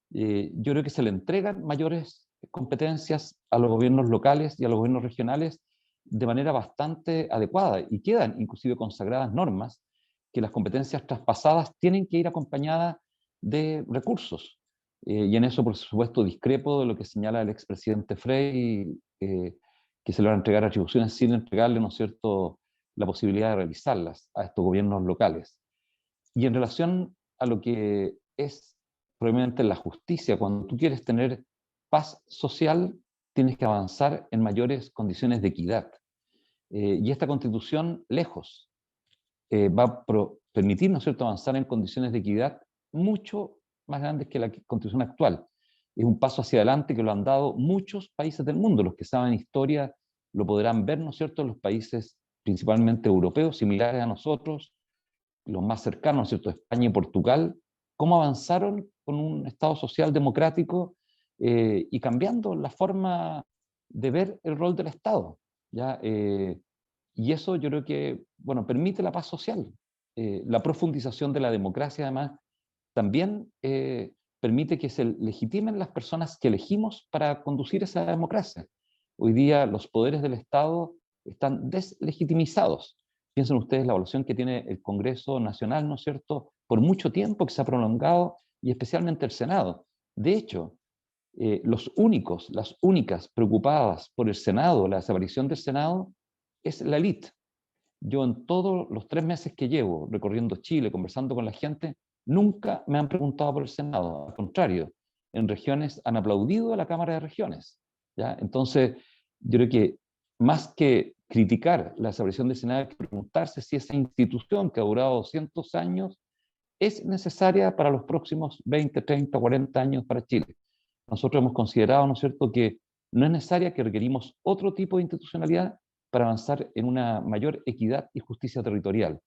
Yo creo que se le entregan mayores competencias a los gobiernos locales y a los gobiernos regionales de manera bastante adecuada y quedan inclusive consagradas normas que las competencias traspasadas tienen que ir acompañadas de recursos. Y en eso, por supuesto, discrepo de lo que señala el expresidente Frei, que se le van a entregar atribuciones sin entregarle, ¿no es cierto?, la posibilidad de realizarlas a estos gobiernos locales. Y en relación a lo que es probablemente la justicia, cuando tú quieres tener paz social, tienes que avanzar en mayores condiciones de equidad. Y esta constitución, lejos, va a permitir, ¿no es cierto?, avanzar en condiciones de equidad mucho más grandes que la constitución actual. Es un paso hacia adelante que lo han dado muchos países del mundo. Los que saben historia lo podrán ver, ¿no es cierto?, en los países principalmente europeos, similares a nosotros, los más cercanos, ¿no es cierto?, España y Portugal, cómo avanzaron con un Estado social democrático y cambiando la forma de ver el rol del Estado, ¿ya? Y eso yo creo que, bueno, permite la paz social. La profundización de la democracia, además, también permite que se legitimen las personas que elegimos para conducir esa democracia. Hoy día los poderes del Estado están deslegitimizados. Piensen ustedes la evaluación que tiene el Congreso Nacional, ¿no es cierto?, por mucho tiempo que se ha prolongado, y especialmente el Senado. De hecho, las únicas preocupadas por el Senado, la desaparición del Senado, es la élite. Yo en todos los 3 meses que llevo recorriendo Chile, conversando con la gente, nunca me han preguntado por el Senado. Al contrario, en regiones han aplaudido a la Cámara de Regiones, ¿ya? Entonces, yo creo que más que criticar la desaparición del Senado, hay que preguntarse si esa institución que ha durado 200 años es necesaria para los próximos 20, 30, 40 años para Chile. Nosotros hemos considerado, ¿no es cierto?, que no es necesaria, que requerimos otro tipo de institucionalidad para avanzar en una mayor equidad y justicia territorial,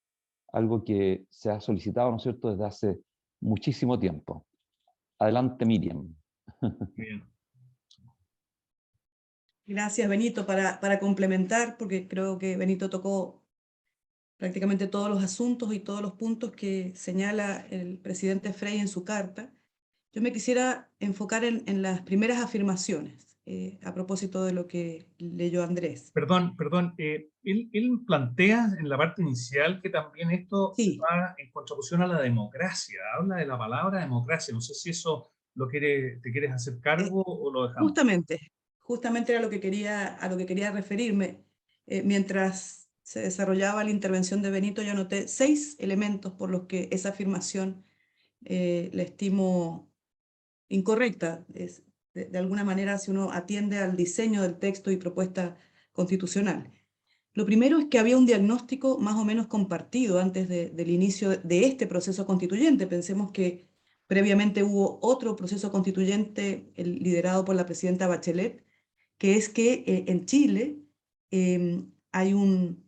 algo que se ha solicitado, ¿no es cierto?, desde hace muchísimo tiempo. Adelante, Miriam. Bien. Gracias, Benito, para complementar, porque creo que Benito tocó prácticamente todos los asuntos y todos los puntos que señala el presidente Frei en su carta. Yo me quisiera enfocar en las primeras afirmaciones, a propósito de lo que leyó Andrés. Perdón, él plantea en la parte inicial que también esto Sí, va en contraposición a la democracia, habla de la palabra democracia, no sé si eso te quieres hacer cargo o lo dejamos. justamente era a lo que quería referirme. Mientras se desarrollaba la intervención de Benito, yo anoté 6 elementos por los que esa afirmación la estimo incorrecta. De alguna manera, si uno atiende al diseño del texto y propuesta constitucional. Lo primero es que había un diagnóstico más o menos compartido antes del inicio de este proceso constituyente. Pensemos que previamente hubo otro proceso constituyente liderado por la presidenta Bachelet, que es que en Chile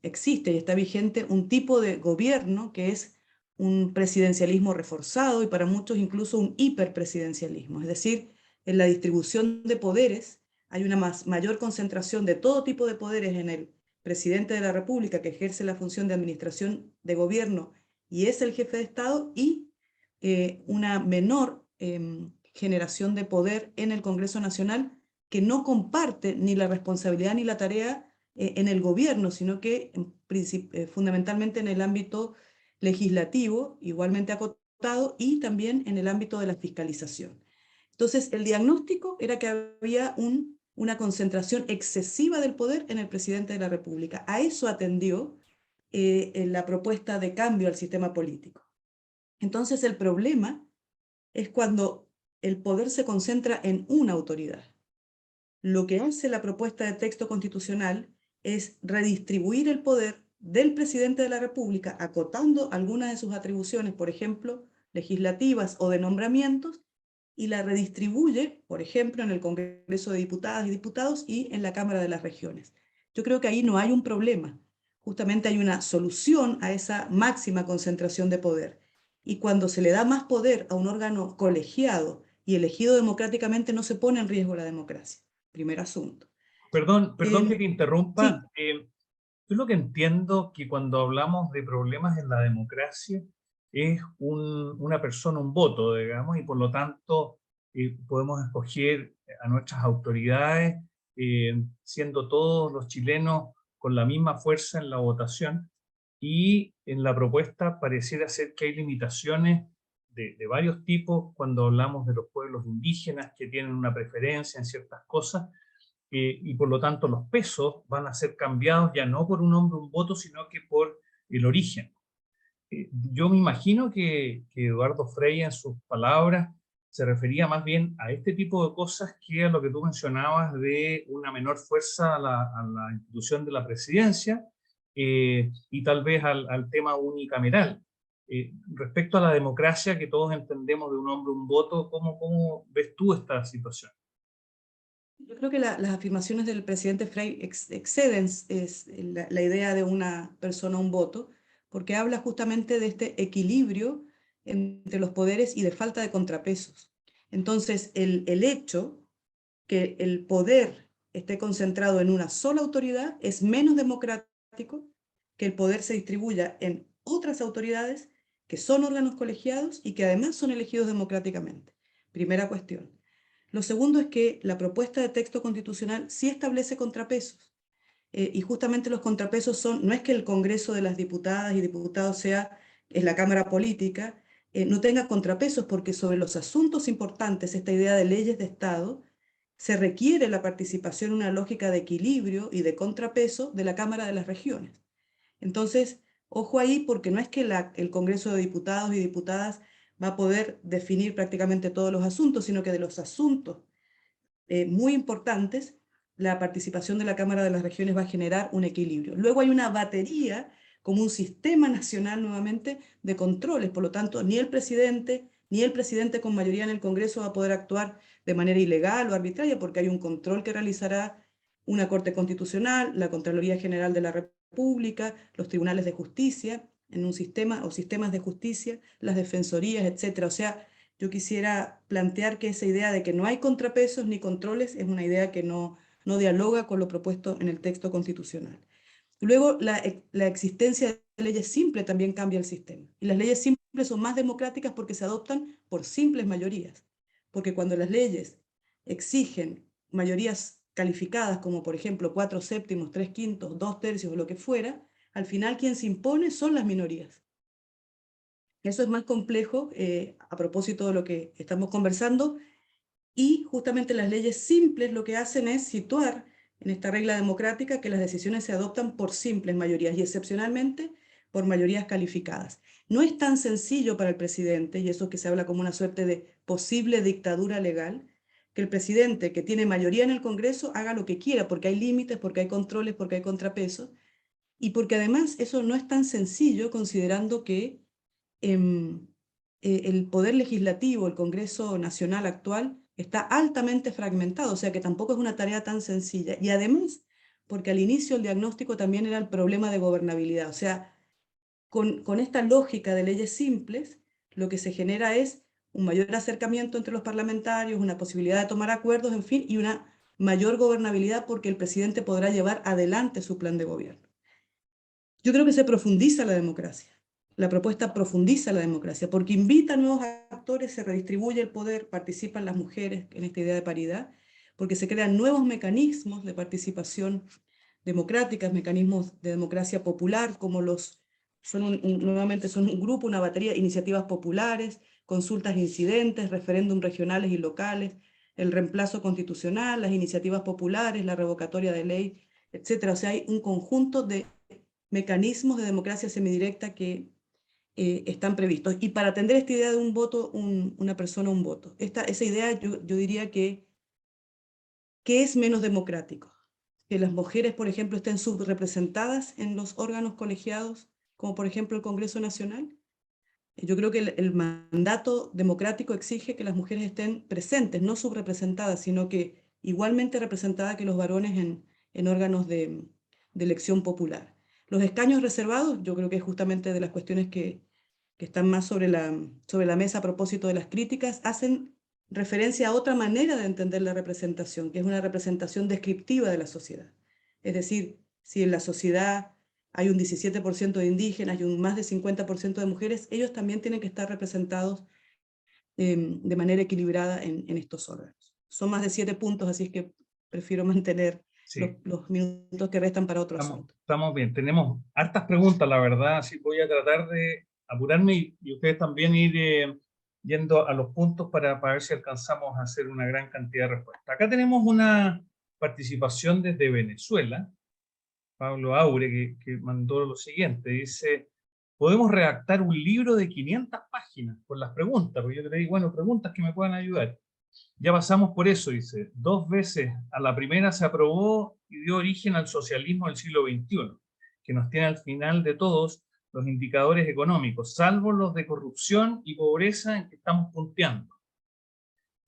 existe y está vigente un tipo de gobierno que es un presidencialismo reforzado y para muchos incluso un hiperpresidencialismo. Es decir, en la distribución de poderes hay una mayor concentración de todo tipo de poderes en el presidente de la República, que ejerce la función de administración de gobierno y es el jefe de Estado, y una menor generación de poder en el Congreso Nacional, que no comparte ni la responsabilidad ni la tarea en el gobierno, sino que fundamentalmente en el ámbito legislativo, igualmente acotado, y también en el ámbito de la fiscalización. Entonces, el diagnóstico era que había una concentración excesiva del poder en el presidente de la República. A eso atendió en la propuesta de cambio al sistema político. Entonces, el problema es cuando el poder se concentra en una autoridad. Lo que hace la propuesta de texto constitucional es redistribuir el poder del presidente de la República, acotando algunas de sus atribuciones, por ejemplo, legislativas o de nombramientos, y la redistribuye, por ejemplo, en el Congreso de Diputadas y Diputados y en la Cámara de las Regiones. Yo creo que ahí no hay un problema, justamente hay una solución a esa máxima concentración de poder. Y cuando se le da más poder a un órgano colegiado y elegido democráticamente, no se pone en riesgo la democracia. Primer asunto. Perdón que te Sí, interrumpa. Yo lo que entiendo que cuando hablamos de problemas en la democracia es una persona, un voto, digamos, y por lo tanto podemos escoger a nuestras autoridades, siendo todos los chilenos con la misma fuerza en la votación, y en la propuesta pareciera ser que hay limitaciones de varios tipos cuando hablamos de los pueblos indígenas que tienen una preferencia en ciertas cosas, y por lo tanto los pesos van a ser cambiados ya no por un hombre, un voto, sino que por el origen. Yo me imagino que Eduardo Frei en sus palabras se refería más bien a este tipo de cosas que a lo que tú mencionabas de una menor fuerza a la institución de la presidencia, y tal vez al tema unicameral. Respecto a la democracia que todos entendemos de un hombre, un voto, ¿cómo ves tú esta situación? yo creo que las afirmaciones del presidente Frei exceden la idea de una persona, un voto, porque habla justamente de este equilibrio entre los poderes y de falta de contrapesos. Entonces, el hecho que el poder esté concentrado en una sola autoridad es menos democrático que el poder se distribuya en otras autoridades que son órganos colegiados y que además son elegidos democráticamente. Primera cuestión. Lo segundo es que la propuesta de texto constitucional sí establece contrapesos. Y justamente los contrapesos son, no es que el Congreso de las Diputadas y Diputados es la Cámara Política, no tenga contrapesos, porque sobre los asuntos importantes, esta idea de leyes de Estado, se requiere la participación en una lógica de equilibrio y de contrapeso de la Cámara de las Regiones. Entonces, ojo ahí, porque no es que el Congreso de Diputados y Diputadas va a poder definir prácticamente todos los asuntos, sino que de los asuntos muy importantes, la participación de la Cámara de las Regiones va a generar un equilibrio. Luego hay una batería, como un sistema nacional nuevamente, de controles. Por lo tanto, ni el presidente con mayoría en el Congreso va a poder actuar de manera ilegal o arbitraria, porque hay un control que realizará una Corte Constitucional, la Contraloría General de la República, los tribunales de justicia, en un sistema o sistemas de justicia, las defensorías, etc. O sea, yo quisiera plantear que esa idea de que no hay contrapesos ni controles es una idea que no dialoga con lo propuesto en el texto constitucional. Luego, la existencia de leyes simples también cambia el sistema. Y las leyes simples son más democráticas porque se adoptan por simples mayorías. Porque cuando las leyes exigen mayorías calificadas, como por ejemplo 4/7, 3/5, 2/3 o lo que fuera, al final quien se impone son las minorías. Eso es más complejo a propósito de lo que estamos conversando, y justamente las leyes simples lo que hacen es situar en esta regla democrática que las decisiones se adoptan por simples mayorías y excepcionalmente por mayorías calificadas. No es tan sencillo para el presidente, y eso que se habla como una suerte de posible dictadura legal, que el presidente que tiene mayoría en el Congreso haga lo que quiera, porque hay límites, porque hay controles, porque hay contrapesos, y porque además eso no es tan sencillo considerando que el poder legislativo, el Congreso Nacional actual, está altamente fragmentado, o sea que tampoco es una tarea tan sencilla. Y además, porque al inicio el diagnóstico también era el problema de gobernabilidad, o sea, con esta lógica de leyes simples, lo que se genera es un mayor acercamiento entre los parlamentarios, una posibilidad de tomar acuerdos, en fin, y una mayor gobernabilidad porque el presidente podrá llevar adelante su plan de gobierno. Yo creo que se profundiza la democracia. La propuesta profundiza la democracia porque invita a nuevos actores, se redistribuye el poder, participan las mujeres en esta idea de paridad, porque se crean nuevos mecanismos de participación democrática, mecanismos de democracia popular, como nuevamente son un grupo, una batería de iniciativas populares, consultas e incidentes, referéndum regionales y locales, el reemplazo constitucional, las iniciativas populares, la revocatoria de ley, etc. O sea, hay un conjunto de mecanismos de democracia semidirecta que están previstos. Y para atender esta idea de un voto, una persona, un voto, esa idea yo diría que es menos democrático. Que las mujeres, por ejemplo, estén subrepresentadas en los órganos colegiados, como por ejemplo el Congreso Nacional. Yo creo que el mandato democrático exige que las mujeres estén presentes, no subrepresentadas, sino que igualmente representadas que los varones en órganos de elección popular. Los escaños reservados, yo creo que es justamente de las cuestiones que están más sobre la mesa a propósito de las críticas, hacen referencia a otra manera de entender la representación, que es una representación descriptiva de la sociedad. Es decir, si en la sociedad hay un 17% de indígenas y un más de 50% de mujeres, ellos también tienen que estar representados de manera equilibrada en estos órganos. Son más de 7 puntos, así es que prefiero mantener los minutos que restan para otro asunto. Estamos bien, tenemos hartas preguntas, la verdad, así voy a tratar de apurarme y ustedes también ir yendo a los puntos para ver si alcanzamos a hacer una gran cantidad de respuestas. Acá tenemos una participación desde Venezuela, Pablo Aure, que mandó lo siguiente, dice: podemos redactar un libro de 500 páginas con las preguntas, porque yo te digo, bueno, preguntas que me puedan ayudar. Ya pasamos por eso, dice, 2 veces. A la primera se aprobó y dio origen al socialismo del siglo XXI, que nos tiene al final de todos los indicadores económicos, salvo los de corrupción y pobreza en que estamos punteando.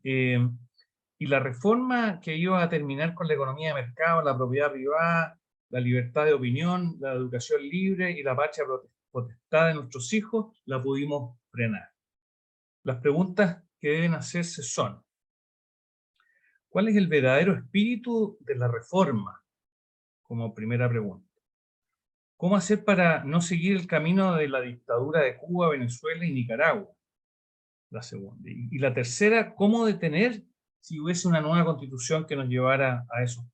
Y la reforma que iba a terminar con la economía de mercado, la propiedad privada, la libertad de opinión, la educación libre y la patria potestad de nuestros hijos, la pudimos frenar. Las preguntas que deben hacerse son: ¿cuál es el verdadero espíritu de la reforma? Como primera pregunta. ¿Cómo hacer para no seguir el camino de la dictadura de Cuba, Venezuela y Nicaragua? La segunda. Y la tercera, ¿cómo detener si hubiese una nueva constitución que nos llevara a eso?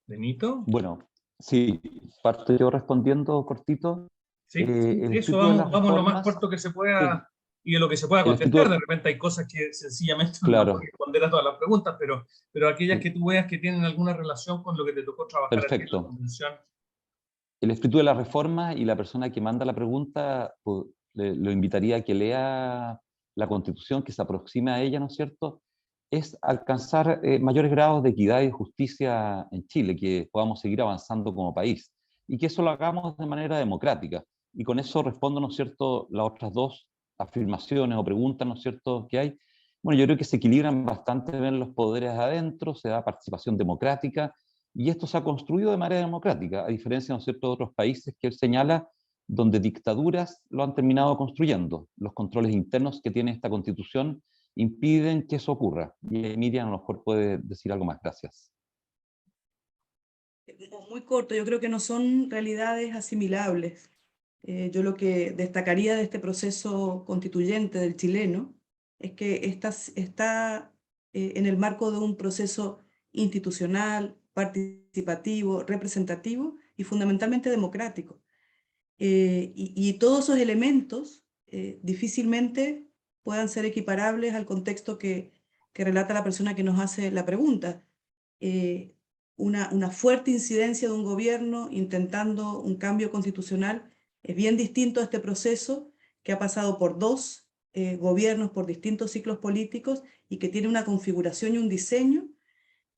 ¿Benito? Bueno, sí, parto yo respondiendo cortito. Sí, El eso espíritu de las vamos lo más reformas, corto que se pueda el, y de lo que se pueda el espíritu, contestar. De repente hay cosas que sencillamente no claro, puedo responder a todas las preguntas, pero aquellas que tú veas que tienen alguna relación con lo que te tocó trabajar aquí en la perfecto. convención. El espíritu de la reforma, y la persona que manda la pregunta, pues, lo invitaría a que lea la Constitución, que se aproxime a ella, ¿no es cierto?, es alcanzar mayores grados de equidad y justicia en Chile, que podamos seguir avanzando como país, y que eso lo hagamos de manera democrática. Y con eso respondo, ¿no es cierto?, las otras dos afirmaciones o preguntas, ¿no es cierto?, que hay. Bueno, yo creo que se equilibran bastante bien los poderes adentro, se da participación democrática, Y esto se ha construido de manera democrática, a diferencia, ¿no es cierto?, de otros países que él señala, donde dictaduras lo han terminado construyendo. Los controles internos que tiene esta Constitución impiden que eso ocurra. Y Miriam a lo mejor puede decir algo más. Gracias. Muy corto, yo creo que no son realidades asimilables. Yo lo que destacaría de este proceso constituyente del chileno es que está en el marco de un proceso institucional, participativo, representativo y fundamentalmente democrático. Y todos esos elementos difícilmente puedan ser equiparables al contexto que relata la persona que nos hace la pregunta. Una fuerte incidencia de un gobierno intentando un cambio constitucional es bien distinto a este proceso que ha pasado por dos gobiernos, por distintos ciclos políticos y que tiene una configuración y un diseño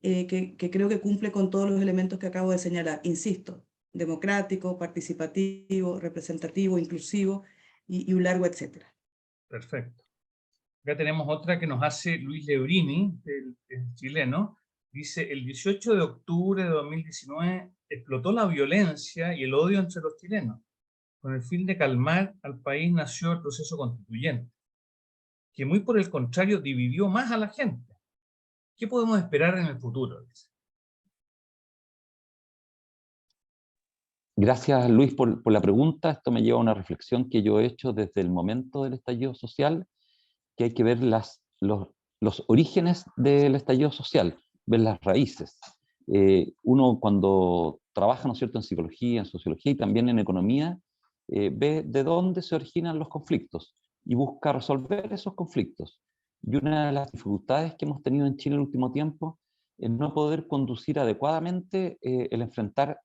que creo que cumple con todos los elementos que acabo de señalar. Insisto, democrático, participativo, representativo, inclusivo y un largo etcétera. Perfecto. Acá tenemos otra que nos hace Luis Lebrini, el chileno. Dice, el 18 de octubre de 2019 explotó la violencia y el odio entre los chilenos. Con el fin de calmar al país nació el proceso constituyente, que muy por el contrario dividió más a la gente. ¿Qué podemos esperar en el futuro? Gracias, Luis, por la pregunta. Esto me lleva a una reflexión que yo he hecho desde el momento del estallido social, que hay que ver los orígenes del estallido social, ver las raíces. Uno cuando trabaja, ¿no es cierto?, en psicología, en sociología y también en economía, ve de dónde se originan los conflictos y busca resolver esos conflictos. Y una de las dificultades que hemos tenido en Chile en el último tiempo es no poder conducir adecuadamente el enfrentar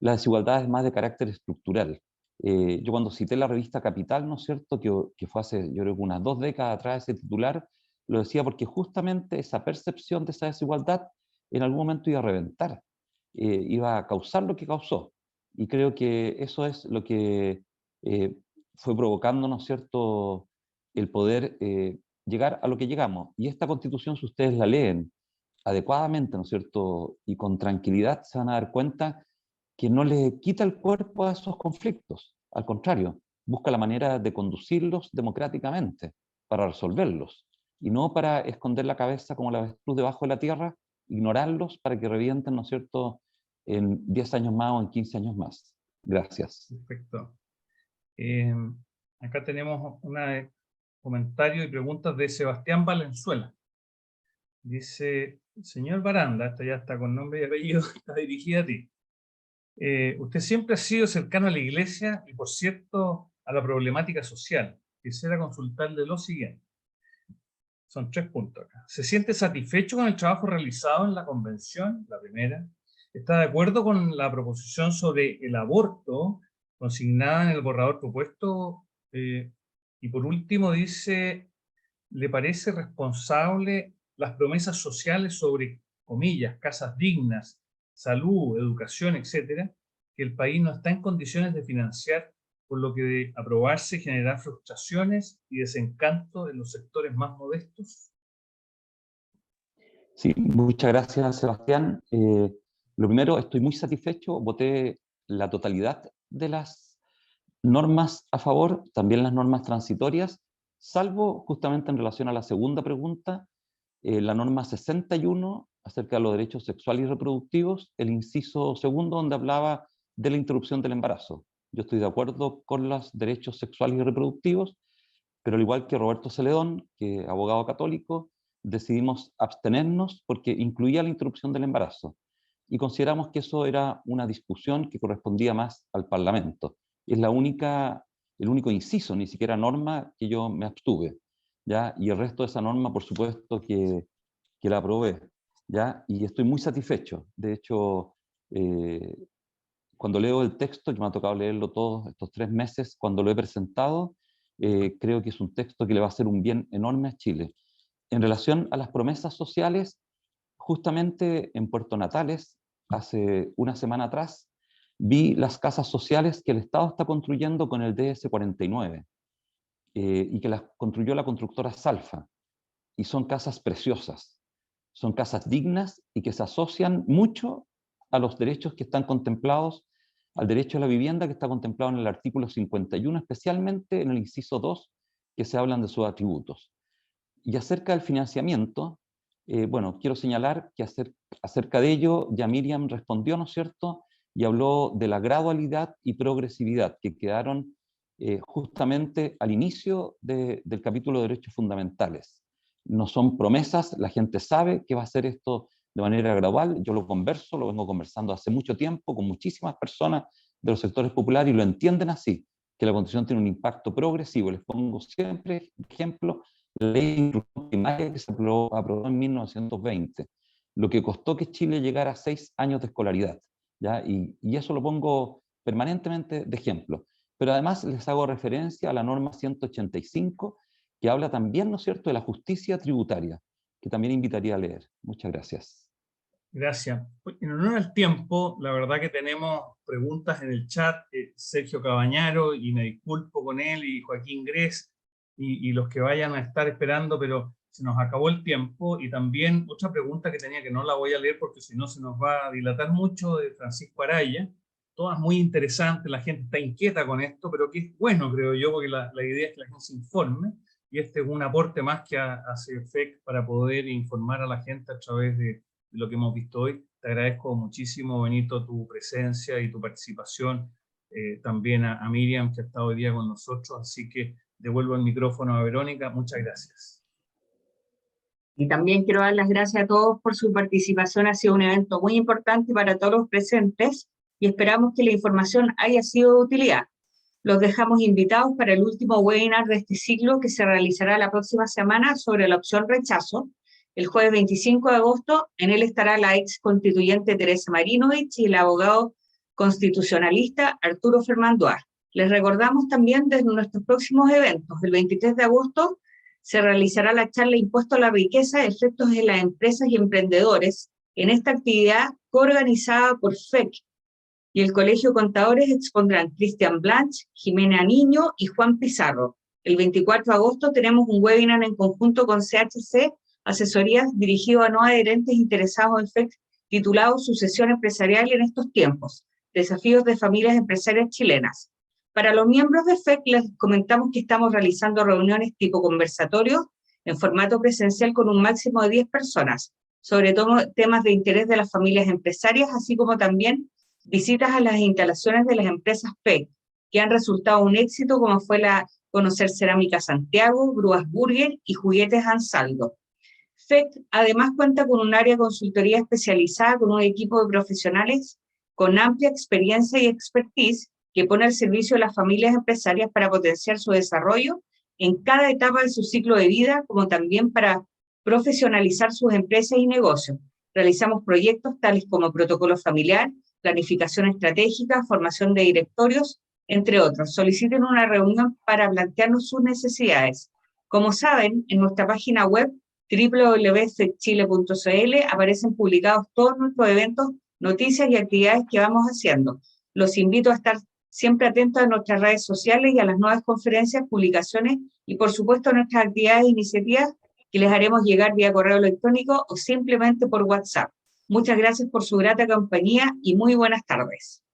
las desigualdades más de carácter estructural. Yo cuando cité la revista Capital, ¿no es cierto?, que fue hace, yo creo que unas 2 décadas atrás ese titular, lo decía porque justamente esa percepción de esa desigualdad en algún momento iba a reventar, iba a causar lo que causó. Y creo que eso es lo que fue provocando, ¿no es cierto?, el poder llegar a lo que llegamos. Y esta Constitución, si ustedes la leen adecuadamente, ¿no es cierto?, y con tranquilidad, se van a dar cuenta que no le quita el cuerpo a esos conflictos. Al contrario, busca la manera de conducirlos democráticamente para resolverlos y no para esconder la cabeza como la avestruz debajo de la tierra, ignorarlos para que revienten, ¿no es cierto?, en 10 años más o en 15 años más. Gracias. Perfecto. Acá tenemos un comentario y preguntas de Sebastián Valenzuela. Dice, señor Baranda, esta ya está con nombre y apellido, está dirigida a ti. Usted siempre ha sido cercano a la iglesia y, por cierto, a la problemática social. Quisiera consultarle lo siguiente. Son 3 puntos acá. ¿Se siente satisfecho con el trabajo realizado en la convención? La primera. ¿Está de acuerdo con la proposición sobre el aborto consignada en el borrador propuesto? Y por último dice, ¿le parece responsable las promesas sociales sobre, comillas, casas dignas, salud, educación, etcétera, que el país no está en condiciones de financiar, por lo que de aprobarse generará frustraciones y desencanto en los sectores más modestos? Sí, muchas gracias, Sebastián. Lo primero, estoy muy satisfecho, voté la totalidad de las normas a favor, también las normas transitorias, salvo justamente en relación a la segunda pregunta, la norma 61 acerca de los derechos sexuales y reproductivos, el inciso segundo donde hablaba de la interrupción del embarazo. Yo estoy de acuerdo con los derechos sexuales y reproductivos, pero al igual que Roberto Celedón, que abogado católico, decidimos abstenernos porque incluía la interrupción del embarazo y consideramos que eso era una discusión que correspondía más al Parlamento. Es el único inciso, ni siquiera norma, que yo me abstuve, ¿ya? Y el resto de esa norma, por supuesto, que la aprobé, ¿ya? Y estoy muy satisfecho. De hecho, cuando leo el texto, que me ha tocado leerlo todos estos 3 meses, cuando lo he presentado, creo que es un texto que le va a hacer un bien enorme a Chile. En relación a las promesas sociales, justamente en Puerto Natales, hace una semana atrás, vi las casas sociales que el Estado está construyendo con el DS-49 y que las construyó la constructora Salfa. Y son casas preciosas, son casas dignas y que se asocian mucho a los derechos que están contemplados, al derecho a la vivienda que está contemplado en el artículo 51, especialmente en el inciso 2, que se hablan de sus atributos. Y acerca del financiamiento, bueno, quiero señalar que acerca de ello ya Miriam respondió, ¿no es cierto?, y habló de la gradualidad y progresividad que quedaron justamente al inicio del capítulo de derechos fundamentales. No son promesas, la gente sabe que va a hacer esto de manera gradual. Yo lo vengo conversando hace mucho tiempo con muchísimas personas de los sectores populares y lo entienden así, que la Constitución tiene un impacto progresivo. Les pongo siempre ejemplo, la ley de inclusión primaria que se aprobó en 1920, lo que costó que Chile llegara a 6 años de escolaridad, ¿ya? Y eso lo pongo permanentemente de ejemplo. Pero además les hago referencia a la norma 185, que habla también, ¿no es cierto?, de la justicia tributaria, que también invitaría a leer. Muchas gracias. Gracias. En honor al tiempo, la verdad que tenemos preguntas en el chat. Sergio Cabañaro, y me disculpo con él, y Joaquín Gres, y los que vayan a estar esperando, pero se nos acabó el tiempo. Y también otra pregunta que tenía, que no la voy a leer porque si no se nos va a dilatar mucho, de Francisco Araya. Todas muy interesantes, la gente está inquieta con esto, pero que es bueno, creo yo, porque la idea es que la gente se informe, y este es un aporte más que hace FEC para poder informar a la gente a través de lo que hemos visto hoy. Te agradezco muchísimo, Benito, tu presencia y tu participación, también a Miriam, que ha estado hoy día con nosotros, así que devuelvo el micrófono a Verónica. Muchas gracias. Y también quiero dar las gracias a todos por su participación. Ha sido un evento muy importante para todos los presentes y esperamos que la información haya sido de utilidad. Los dejamos invitados para el último webinar de este ciclo, que se realizará la próxima semana sobre la opción rechazo, el jueves 25 de agosto. En él estará la ex constituyente Teresa Marinovich y el abogado constitucionalista Arturo Fernández. Les recordamos también de nuestros próximos eventos. El 23 de agosto se realizará la charla Impuesto a la Riqueza, efectos en las empresas y emprendedores. En esta actividad, coorganizada por FEC y el Colegio de Contadores, expondrán Cristian Blanch, Jimena Niño y Juan Pizarro. El 24 de agosto tenemos un webinar en conjunto con CHC, Asesorías, dirigido a no adherentes interesados en FEC, titulado Sucesión Empresarial en estos tiempos, desafíos de familias empresarias chilenas. Para los miembros de FEC les comentamos que estamos realizando reuniones tipo conversatorio en formato presencial con un máximo de 10 personas, sobre todo temas de interés de las familias empresarias, así como también visitas a las instalaciones de las empresas FEC, que han resultado un éxito, como fue conocer Cerámica Santiago, Grúas Burger y Juguetes Ansaldo. FEC además cuenta con un área de consultoría especializada, con un equipo de profesionales con amplia experiencia y expertise que pone al servicio de las familias empresarias para potenciar su desarrollo en cada etapa de su ciclo de vida, como también para profesionalizar sus empresas y negocios. Realizamos proyectos tales como protocolo familiar, planificación estratégica, formación de directorios, entre otros. Soliciten una reunión para plantearnos sus necesidades. Como saben, en nuestra página web www.fechile.cl aparecen publicados todos nuestros eventos, noticias y actividades que vamos haciendo. Los invito a estar siempre atentos a nuestras redes sociales y a las nuevas conferencias, publicaciones y, por supuesto, a nuestras actividades e iniciativas que les haremos llegar vía correo electrónico o simplemente por WhatsApp. Muchas gracias por su grata compañía y muy buenas tardes.